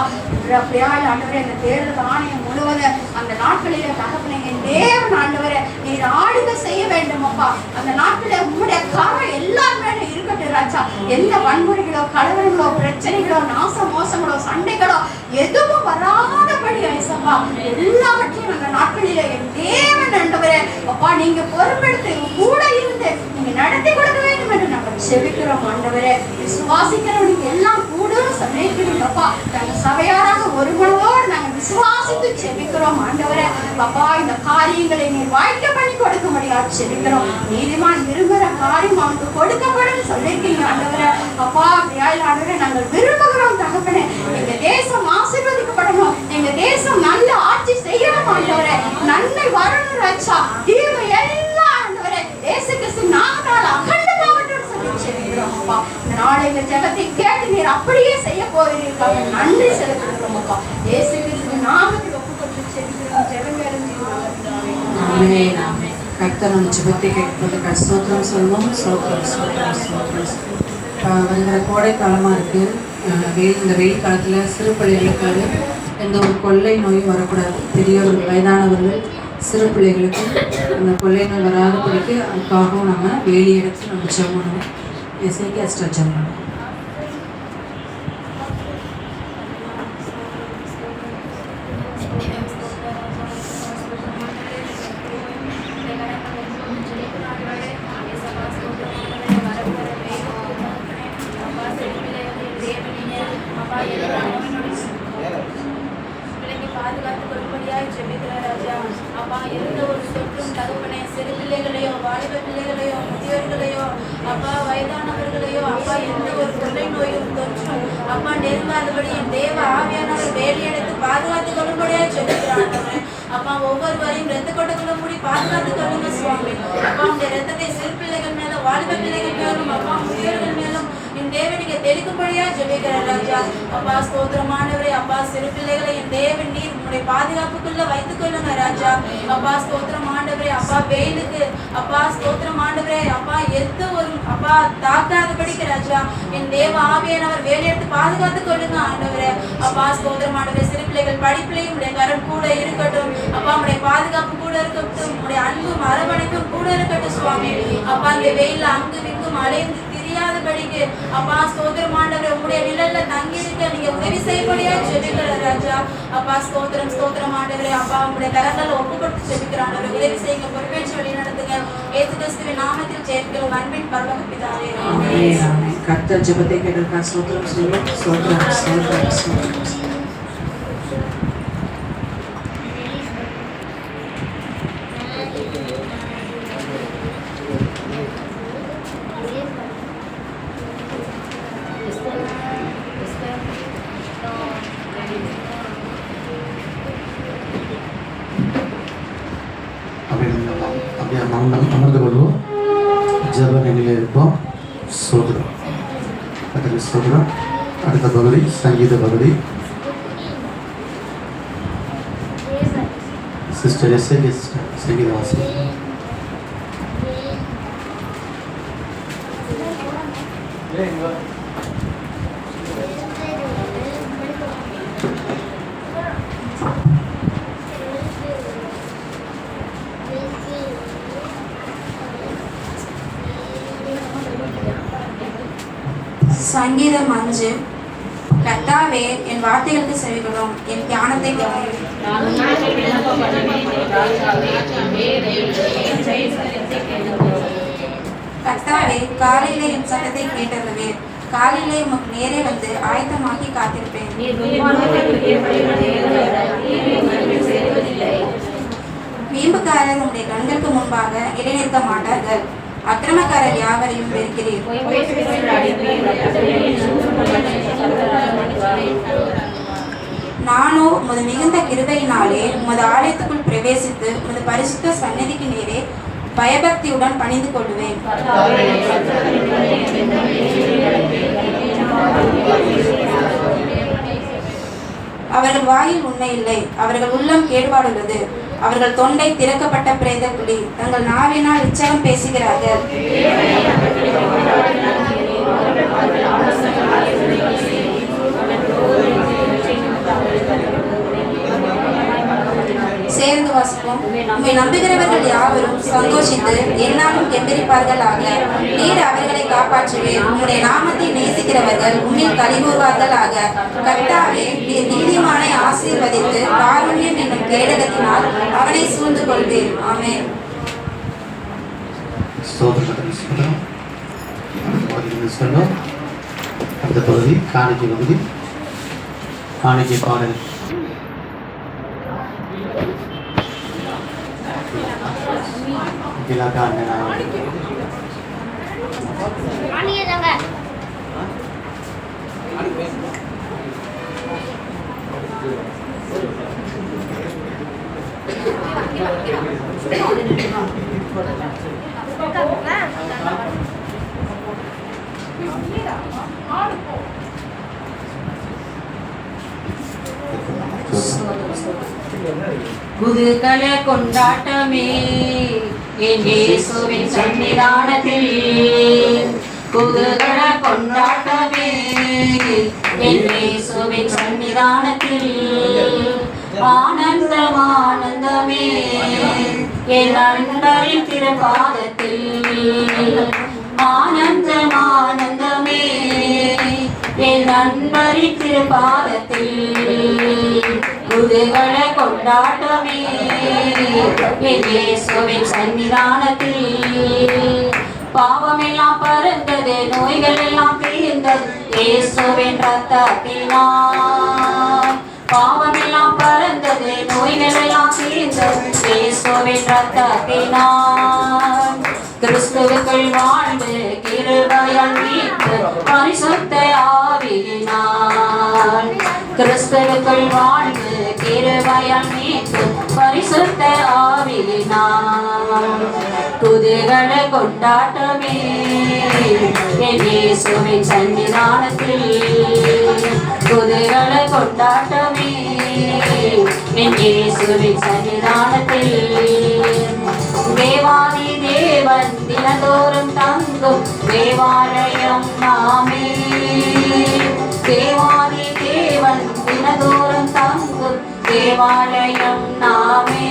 அப்படியா ஆண்டவரே இந்த தேர்தல் ஆணையம் முழுவதும் அந்த நாட்களில தகப்பனை என் தேவன் ஆண்டவரே நீர் ஆளுகை செய்ய வேண்டும் அப்பா. அந்த நாட்டில உங்களுடைய கரம் எல்லாருமே இருக்கட்டும் ராஜா. எந்த வன்முறைகளோ கலவரங்களோ பிரச்சனைகளோ நாச மோசங்களோ சண்டைகளோ எதுவும் வராதபடி ஐசப்பா எல்லாவற்றையும் அந்த நாட்களில என் தேவன் ஆண்டவரே அப்பா நீங்க பொறுப்பெடுத்து கூட இருந்து நீங்க நடத்தி கொடுக்க வேண்டும் என்று நாங்கள் செபிக்கிறோம் ஆண்டவரே. விசுவாசிக்கிறவனுக்கு எல்லாம் கூட சமைக்கிறீங்கப்பா. நாங்கள் சபையாராக ஒரு மனதோடு நாங்கள் விசுவாசித்து செபிக்கிறோம் ஆண்டவரே. அப்பா இந்த காரியங்களை நீர் வாய்க்க பண்ணி கொடுக்க முடியாது செலுக்கிறோம். நீதிமான் விரும்புகிற காரியம் அவனுக்கு கொடுக்கப்படும் சொல்லியிருக்கீங்க ஆண்டவரே. அப்பா ஆண்டவரே நாங்கள் விரும்புகிறோம் தகப்பனே. எங்க தேசம் ஆசீர்வதிக்கப்படணும், எங்க தேசம் நல்ல ஆட்சி செய்யணும் ஆண்டவரே. நன்மை வரணும் ராஜா. தீமை எல்லாம் ஆண்டவரே இயேசு கிறிஸ்து நாமத்தால் அகண்டமாகட்டும் சொல்லி செலுக்கிறோம் அப்பா. இந்த நாளை இந்த ஜெபத்தை கேட்டு நீர் அப்படியே செய்ய போகிறீர்கள். நன்றி செலுத்துகிறோம் அப்பா. இயேசு கிறிஸ்து நாமத்தில் ஒப்புக்கொண்டு செலுத்துகிறோம். ஜெபங்களும் கர்த்தர் நம்ம ஜெபத்தை கேட்பதற்கு ஸ்தோத்திரம் சொல்லுவோம். ஸ்தோத்திரம் ஸ்தோத்திரம் ஸ்தோத்திரம். வருகிற கோடை காலமாக இருக்குது. இந்த வெயில் காலத்தில் சிறு பிள்ளைகளுக்கு எந்த ஒரு கொள்ளை நோயும் வரக்கூடாது. பெரியவர்கள், வயதானவர்கள், சிறு பிள்ளைகளுக்கு அந்த கொள்ளை நோய் வராதபடிக்கு அதுக்காகவும் நம்ம வேலி எடுத்து நம்ம ஜெபம் பண்ணுவோம். இசைக்கு எக்ஸ்ட்ரா ஜெபம் பண்ணுவோம். பாதுகாத்து கொள்ளும்படியாய் ஜெபிக்கிறார் ராஜா. அப்பா எந்த ஒரு சொற்றும் தகப்பனே சிறு பிள்ளைகளையோ வாலிப பிள்ளைகளையோ முதியோர்களையோ அப்பா வயதானவர்களையோ அப்பா எந்த ஒரு கொள்ளை நோயும் தொற்றும் அப்பா நெருங்காதபடி என் தேவ ஆவியானவர் வேலையெடுத்து பாதுகாத்து கொள்ளும்படியாய் ஜெபிக்கிறார். அப்பா ஒவ்வொருவரையும் ரத்த கொட்டக்குள்ள மூடி பாதுகாத்து கொள்ளுங்க சுவாமி. அப்பா உங்களுடைய ரத்தத்தை சிறு பிள்ளைகள் மேலும் வாலிப பிள்ளைகள் மேலும் அப்பா முதியோர்கள் மேலும் என் தேவன் நீங்க தெளிக்கும்படியா ஜெபிக்கிறார் ராஜா. அப்பா ஸ்தோத்திரமானவரே. அப்பா சிறு பிள்ளைகளை என் தேவன் நீர் உங்களுடைய பாதுகாப்புக்குள்ள வைத்துக் கொள்ளுங்க ராஜா. அப்பா ஸ்தோத்திரமானவரே. அப்பா வெயிலுக்கு அப்பா ஸ்தோத்திரமானவரே. அப்பா எந்த ஒரு அப்பா தாக்காதபடிக்கு ராஜா என் தேவ ஆவியானவர் வேலையெடுத்து பாதுகாத்து கொள்ளுங்க ஆண்டவரே. அப்பா ஸ்தோத்திரமானவரே. சிறு பிள்ளைகள் படிப்பிலையும் உடைய கரம் கூட இருக்கட்டும். அப்பா உங்களுடைய பாதுகாப்பு கூட இருக்கட்டும். உங்களுடைய அன்பும் அரவணைப்பும் கூட இருக்கட்டும் சுவாமி. அப்பா இந்த வெயில்ல அங்கும் இங்கும் அலைந்து தெரியாதபடிக்கு அப்பா ஸ்தோத்திரமானவரே உங்களுடைய நிழல்ல தங்கி இருக்க நீங்க உதவி செய்யப்படியா ஜெபிக்கிறார் ராஜா. அப்பா ஸ்தோத்திரம் ஸ்தோத்திரமானவரே. அப்பா உங்களுடைய கரங்களை ஒப்பு கொடுத்து ஜெபிக்கிறான். உதவி செய்யுங்க, பொறுப்பேற்று வழி நடத்துங்க. இயேசு கிறிஸ்துவின் நாமத்தில் ஜெபிக்கிறோம் அன்பின் பரலோக பிதாவே. ஆமென். கர்த்தர் ஜெபத்தை கேட்டிருக்கார். ஸ்தோத்திரம் சொல்லுவோம். ஸ்தோத்திரம் ஸ்தோத்திரம் ஸ்தோத்திரம். அமர்ந்து கொள்வோம். ஜெப நிலையில் இருப்போம். சோதரம் கர்த்தருக்கு ஸ்தோத்திரம். அடுத்த பகுதி சங்கீத பகுதி. சிஸ்டர் எஸ்ஏ சங்கீத வாசி. சங்கீதம் 5. கர்த்தாவே என் வார்த்தைகளுக்கு செவிகொடும், என் தியானத்தை கவனியும். கர்த்தாவே காலையிலே என் சத்தத்தை கேட்டதுவே, காலையிலே உமக்கு நேரே வந்து ஆயத்தமாக்கி காத்திருப்பேன். வீம்புக்காரர் உடைய கண்களுக்கு முன்பாக இடைநிற்க மாட்டார்கள். அக்கிரமக்காரர் யாவரையும் வெறுக்கிறீர். நானோ உமது மிகுந்த கிருபையினாலே உமது ஆலயத்துக்குள் பிரவேசித்து உமது பரிசுத்த சந்நிதிக்கு நேரே பயபக்தியுடன் பணிந்து கொள்வேன். அவர்கள் வாயில் உண்மை இல்லை, அவர்கள் உள்ளம் கேடுபாடுள்ளது. அவர்கள் தொண்டை திறக்கப்பட்ட பிரேத குழி, தங்கள் நாவினால் இச்சகம் பேசுகிறார்கள். சேர்ந்து வாசிப்போம். உம்மை நம்புகிறவர்கள் யாவரும் சந்தோஷித்து என்னாலும் கெம்பீரிப்பார்கள் ஆக. நீர் அவர்களை காப்பாற்றுவீர். உம்முடைய நாமத்தை நேசிக்கிறவர்கள் உம்மில் களிகூறுவார்கள் ஆக. கர்த்தாவே, நீர் நீதிமானை ஆசீர்வதித்து காருண்யம் என்னும் கேடகத்தினால் அவனை சூழ்ந்து கொள்வீர். ஆமென். அடுத்த பகுதி காணிக்கை பகுதி. காணிக்கை பாடல். இல்லாக்கா அண்ணன் குதூகல கொண்டாட்டமே என் இயேசுவின் சன்னிதானத்தில், குதூகல கொண்டாட்டமே என் இயேசுவின் சன்னிதானத்தில், ஆனந்தம் ஆனந்தமே என் நண்பரின் திருப்பாதத்தில், ஆனந்தம் ஆனந்தமே என் நண்பரின் திருப்பாதத்தில், குதூகல கொண்டாட்டமே என் இயேசுவின் சன்னிதானத்தில், பாவமெல்லாம் பறந்தது, நோய்கள் எல்லாம் தீர்ந்தது இயேசுவின் ரத்தத்தினால், பாவமெல்லாம் பறந்தது, நோய்கள் எல்லாம் தீர்ந்தது இயேசுவின் ரத்தத்தினால், கிறிஸ்துவுக்குள் வாழ்ந்து கிருபையால் மீட்பு பரிசுத்த ஆவியினால், கிறிஸ்துவுக்குள் வாழ்ந்து கிருபையால் மீட்பு பரிசுத்த ஆவியினால், குதூகல கொண்டாட்டமே என் இயேசுவின் சன்னிதானத்தில், குதூகல கொண்டாட்டமே என் இயேசுவின் சன்னிதானத்தில், தேவாதி தேவன் தினந்தோறும் தங்கும் தேவாலயம் நாமே, தேவாதி தேவன் தினந்தோறும் தங்கும் தேவாலயம் நாமே,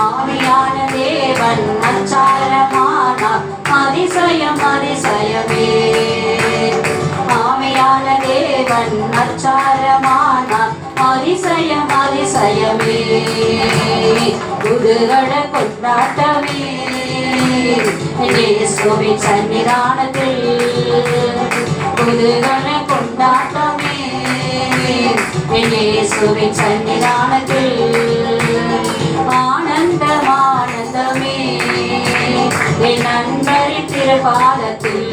ஆவியான தேவன் அச்சாரமானார் அதிசயம் அதிசயமே, ஆவியான தேவன் அச்சாரமானார் அதிசயம் அதிசயமே, குதூகல கொண்டாட்டமே இயேசுவின் சன்னிதானத்தில், குதூகல கொண்டாட்டமே இயேசுவின் சன்னிதானத்தில், ஆனந்தம் ஆனந்தமே என் நண்பரின் திருப்பாதத்தில்,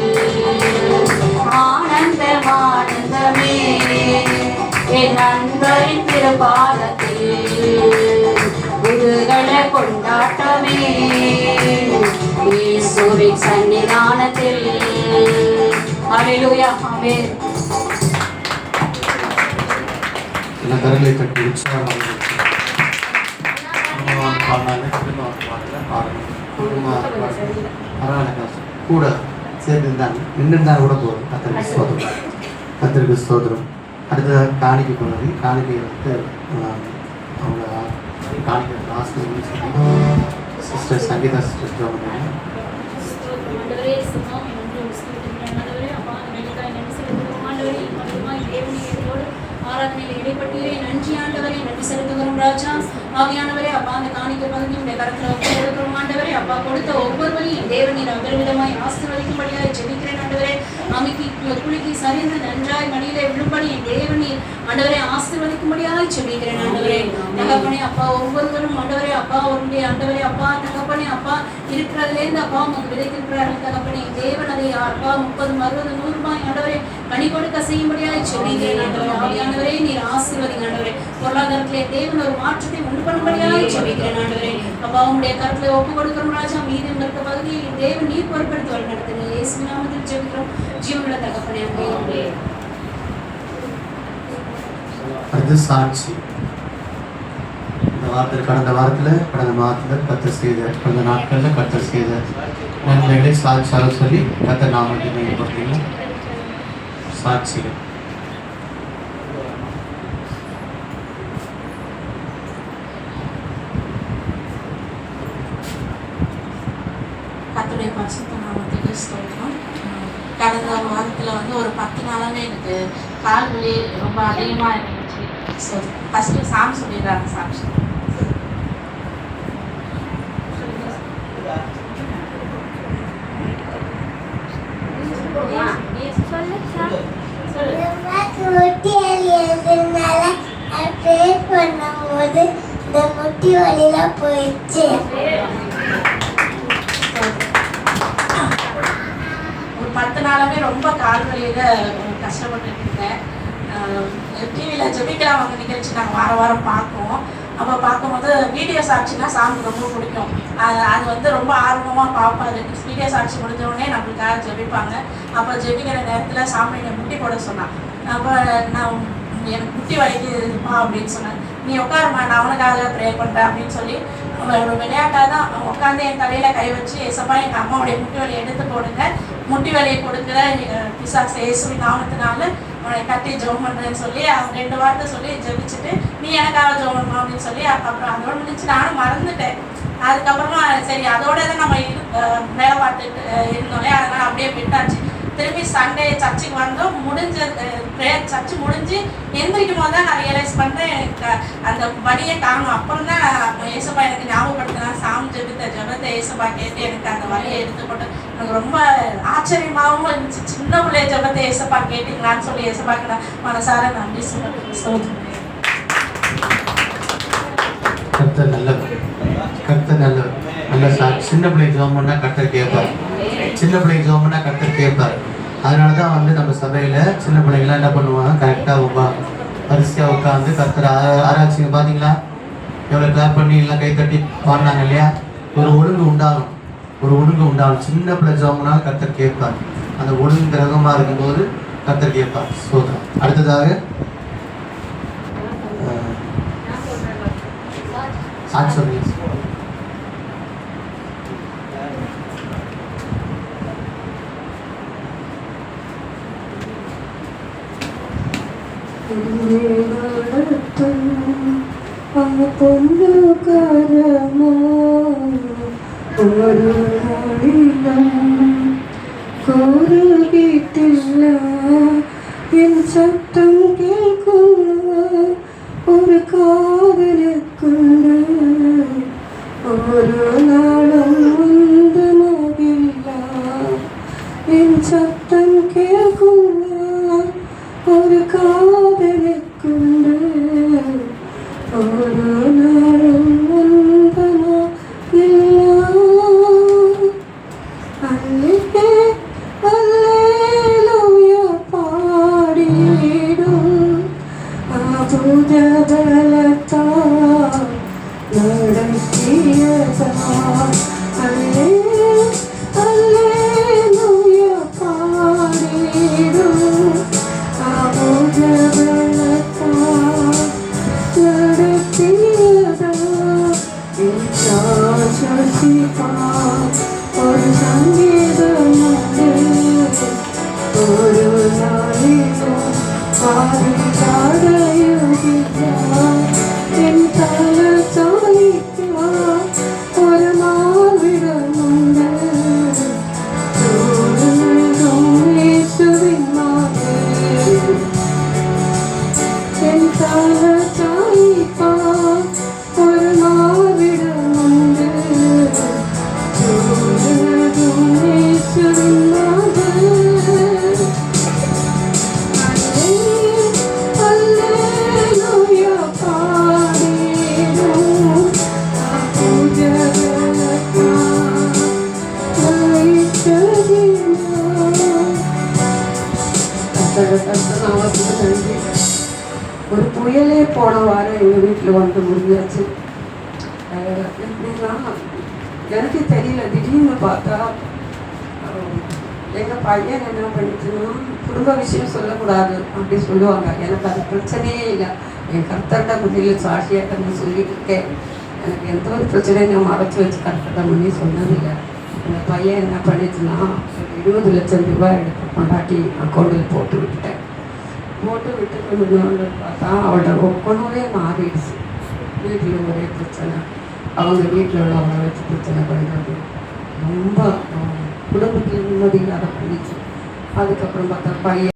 ஆனந்தம் ஆனந்தமே என் நண்பரின் திருப்பாதத்தில், குதூகல கொண்டாட்டமே இயேசுவின் சன்னிதானத்தில். அல்லேலூயா, ஆமென். எல்லாம் கரங்களை கட்டி உற்சாகமாக கூட சேர்ந்துருந்தாங்க, நின்றுருந்தாங்க கூட போதும். கத்தருக்கு ஸ்தோத்திரம், கத்தருக்கு ஸ்தோத்திரம். அடுத்ததாக காணிக்கை போனது, காணிக்கை வந்து அவங்க காணிக்கை ஆசிரியர் சிஸ்டர் சங்கீதா சிஸ்டர் அவங்க ஆராதனையில் இடைப்பட்டீரே நன்றி ஆண்டவரே, நன்றி செலுத்துகிறோம் ராஜா. ஆவியானவரே அப்பா, அந்த காணிக்கை பகுதி இந்த கரத்தில் ஒப்புக்கொடுக்கிறோம் ஆண்டவரே. அப்பா கொடுத்த ஒவ்வொருவரையும் தேவன் நீர் அபரிவிதமாய் ஆசீர்வதிக்கும்படியாய் ஜெபிக்கிறேன் ஆண்டவரே. அமைக்கி குலுக்கி சரிந்து நன்றாய் மடியிலே விழும்படி என் தேவனீர் ஆண்டவரே ஆசீர்வதிக்கும்படியாய் ஜெபிக்கிறேன் ஆண்டவரே. தகப்பனே அப்பா, ஒவ்வொருவரும் ஆண்டவரே அப்பா அவருடைய ஆண்டவரே அப்பா தகப்பனே அப்பா இருக்கிறதுலேருந்து அப்பா உங்களுக்கு விதைத்திருக்கிறார்கள் தகப்பனே. தேவன் அதை அப்பா 30, 60, 100 ஆண்டவரே கனி கொடுக்க செய்யும்படியாய் ஜெபிக்கிறேன் ஆண்டவரே. ஆவியானவரே நீர் ஆசீர்வதிங்க ஆண்டவரே. பொருளாதாரத்திலே தேவன் ஒரு மாற்றத்தை உண்டு பண்ணும்படியாய் ஜெபிக்கிறேன் ஆண்டவரே. அப்பா உங்களுடைய கருத்துல ஒப்பு கொடுக்கிறோம் ராஜா. மீதம் இருக்க பகுதியை தேவன் நீர் பொறுப்படுத்தி வழி நடத்துங்க. இயேசு நாமத்தில் ஜெபிக்கிறோம் ஜீவனுள்ள தகப்பனே, ஆமென். அடுத்து சாட்சி. இந்த வாரத்தில் கடந்த மாதத்தில் கர்த்தர் செய்த, கடந்த நாட்களில் கர்த்தர் செய்த நன்மைகளை சாட்சியாக சொல்லி கர்த்தர் நாமத்தை மையப்படுத்தீங்க. சாட்சிகள் கர்த்தருடைய பரிசுத்த நாமத்துக்கு ஸ்தோத்திரம். கடந்த வாரத்தில் வந்து ஒரு 10 நாளாகவே எனக்கு கால் வலி ரொம்ப அதிகமாக இருந்துச்சு. ஸோ ஃபஸ்ட்டு சாமி சொல்லிடுறாங்க. சாட்சி பண்ணும்போது இந்த முட்டி வழியில போயிடுச்சு. 10 நாளாவே ரொம்ப கால் வலியில் கஷ்டப்பட்டுட்டு இருந்தேன். டிவியில் ஜெபிக்கலாம் அவங்க நிகழ்ச்சி நாங்கள் வாரம் வாரம் பார்ப்போம். அப்போ பார்க்கும்போது வீடியோ சாட்சினா சாமி ரொம்ப பிடிக்கும். அது வந்து ரொம்ப ஆர்வமாக பார்ப்பாரு. வீடியோ சாட்சி முடிஞ்ச உடனே நம்மளுக்காக ஜெபிப்பாங்க. அப்போ ஜெபிக்கிற நேரத்தில் சாமி என்னை முட்டி போட சொன்னான். அப்போ நான் எனக்கு முட்டி வலிக்குதுப்பா அப்படின்னு சொன்னேன். நீ உட்காருமா, நான் அவனுக்காக ப்ரே பண்ணுறேன் அப்படின்னு சொல்லி ஒரு விளையாட்டாக தான் உட்காந்து என் தலையில் கை வச்சு, ஏசப்பா எங்கள் அம்மாவுடைய முட்டி வலியை எடுத்து போடுங்க, முட்டி வலியை கொடுக்குற பிசாசு இயேசுவின் நாமத்தினால அவனை கட்டி ஜெபம் பண்ணுறேன்னு சொல்லி அவன் 2 வார்த்தை சொல்லி ஜெபிச்சுட்டு நீ எனக்காக ஜெபம் பண்ணணும் அப்படின்னு சொல்லி அப்புறம் அதோட முடிஞ்சு நானும் மறந்துட்டேன். அதுக்கப்புறமா சரி அதோட தான் நம்ம வேலை பார்த்துட்டு இருந்தோம்லே, அதனால் அப்படியே விட்டாச்சு. திரும்பி சண்டே சர்ச்சுக்கு வந்தோம். முடிஞ்ச ப்ரேயர் சர்ச்சு முடிஞ்சு எந்திரிக்கும் போது தான் நான் ரியலைஸ் பண்ணுறேன் அந்த வழியை காணும். அப்புறம் தான் ஏசப்பா எனக்கு ஞாபகப்படுத்தினா சாமி ஜெபித்த ஜெபத்தை ஏசப்பா கேட்டு எனக்கு அந்த வழியை எடுத்துக்கொண்டு எனக்கு ரொம்ப ஆச்சரியமாகவும் இருந்துச்சு. சின்ன பிள்ளைய ஜெபத்தை ஏசப்பா கேட்டீங்களான்னு சொல்லி ஏசப்பாக்கு நான் மனசார நன்றி சொல்லுவேன். கர்த்தர் நல்லவர், கர்த்தர் நல்லவர். நல்ல சின்ன பிள்ளை ஜெபம் பண்ணால் கர்த்தர் கேட்பார், சின்ன பிள்ளைக்கு ஜெபம் பண்ணால் கர்த்தர் கேட்பார். அதனால தான் வந்து நம்ம சபையில் சின்ன பிள்ளைங்களாம் என்ன பண்ணுவாங்க, கரெக்டாக வரிசையாக உட்காந்து கர்த்தர் ஆராய்ச்சிங்க. பார்த்தீங்களா எவ்வளோ கிளாப் பண்ணி எல்லாம் கைத்தட்டி பாடினாங்க இல்லையா? ஒரு ஒழுங்கு உண்டாகும், ஒரு ஒழுங்கு உண்டாகும். சின்ன பிள்ளை ஜெபம் பண்ணால் கர்த்தர் கேட்பார். அந்த ஒழுங்கு கிரகமாக இருக்கும்போது கர்த்தர் கேட்பார். சோதரம். அடுத்ததாக சாட்சி சொல்லுங்க. பொண்ணு கரமோ ஒரு கோருகிட்டில்ல என் சத்தம் கேட்கும் ஒரு காதலுக்குண்டு ஒரு நாளும் வந்து மகிழ்ல என் சத்தம் கேட்கும் ஒரு காதலுக்குண்டு ஒரு நாளும் வந்து மகிழ்ல. அல்லேலூயா பாடிடும் அபுத பலத்தால் நடத்தியதா. அல்லேலூயா பாடிடும் அபுத பலத்தால் நடத்தியதா. இச்சாசிப்பா ஒரு சங்கீதம் உண்டு ஒரு நாளிலும் பாடுகிறார் என் தல சாலிக்கிறார் ஒரு மாவிடம் உண்டு இயேசுவின் நாமத்தில் என் தல சாலிப்பார் ஒரு மாவிடம் உண்டு இயேசுவின் நாமத்தில். அல்லேலூயா பாடிடும் அபுத பலத்தால். ஒரு புயலே போன வாரம் எங்கள் வீட்டில் வந்து முடிஞ்சாச்சு. எப்படின்னா எனக்கு தெரியல, திடீர்னு பார்த்தா எங்கள் பையன் என்ன பண்ணிச்சுன்னா குடும்ப விஷயம் சொல்லக்கூடாது அப்படி சொல்லுவாங்க. எனக்கு அது பிரச்சனையே இல்லை. என் கர்த்தர்கிட்ட முன்னில் சாட்சியாக சொல்லிட்டு இருக்கேன். எனக்கு எந்த ஒரு பிரச்சனையும் நான் மறைச்சி வச்சு கர்த்தர்கிட்ட முன்னே சொன்னதில்லை. எங்கள் பையன் என்ன பண்ணிச்சுன்னா 20 லட்சம் ரூபாய் எடுத்து கொண்டாட்டி அக்கௌண்ட்டில் போட்டு விட்டுட்டேன். போட்டு விட்டு கொண்டு பார்த்தா அவளோட ஒப்பனவே மாறிடுச்சு. வீட்டில் ஒரே பிரச்சனை, அவங்க வீட்டில் உள்ளவங்களை வச்சு பிரச்சனை பண்ணுறது, ரொம்ப குடும்பத்தில் நிம்மதி இல்லாத பண்ணிச்சு. அதுக்கப்புறம் பார்த்தா பையன்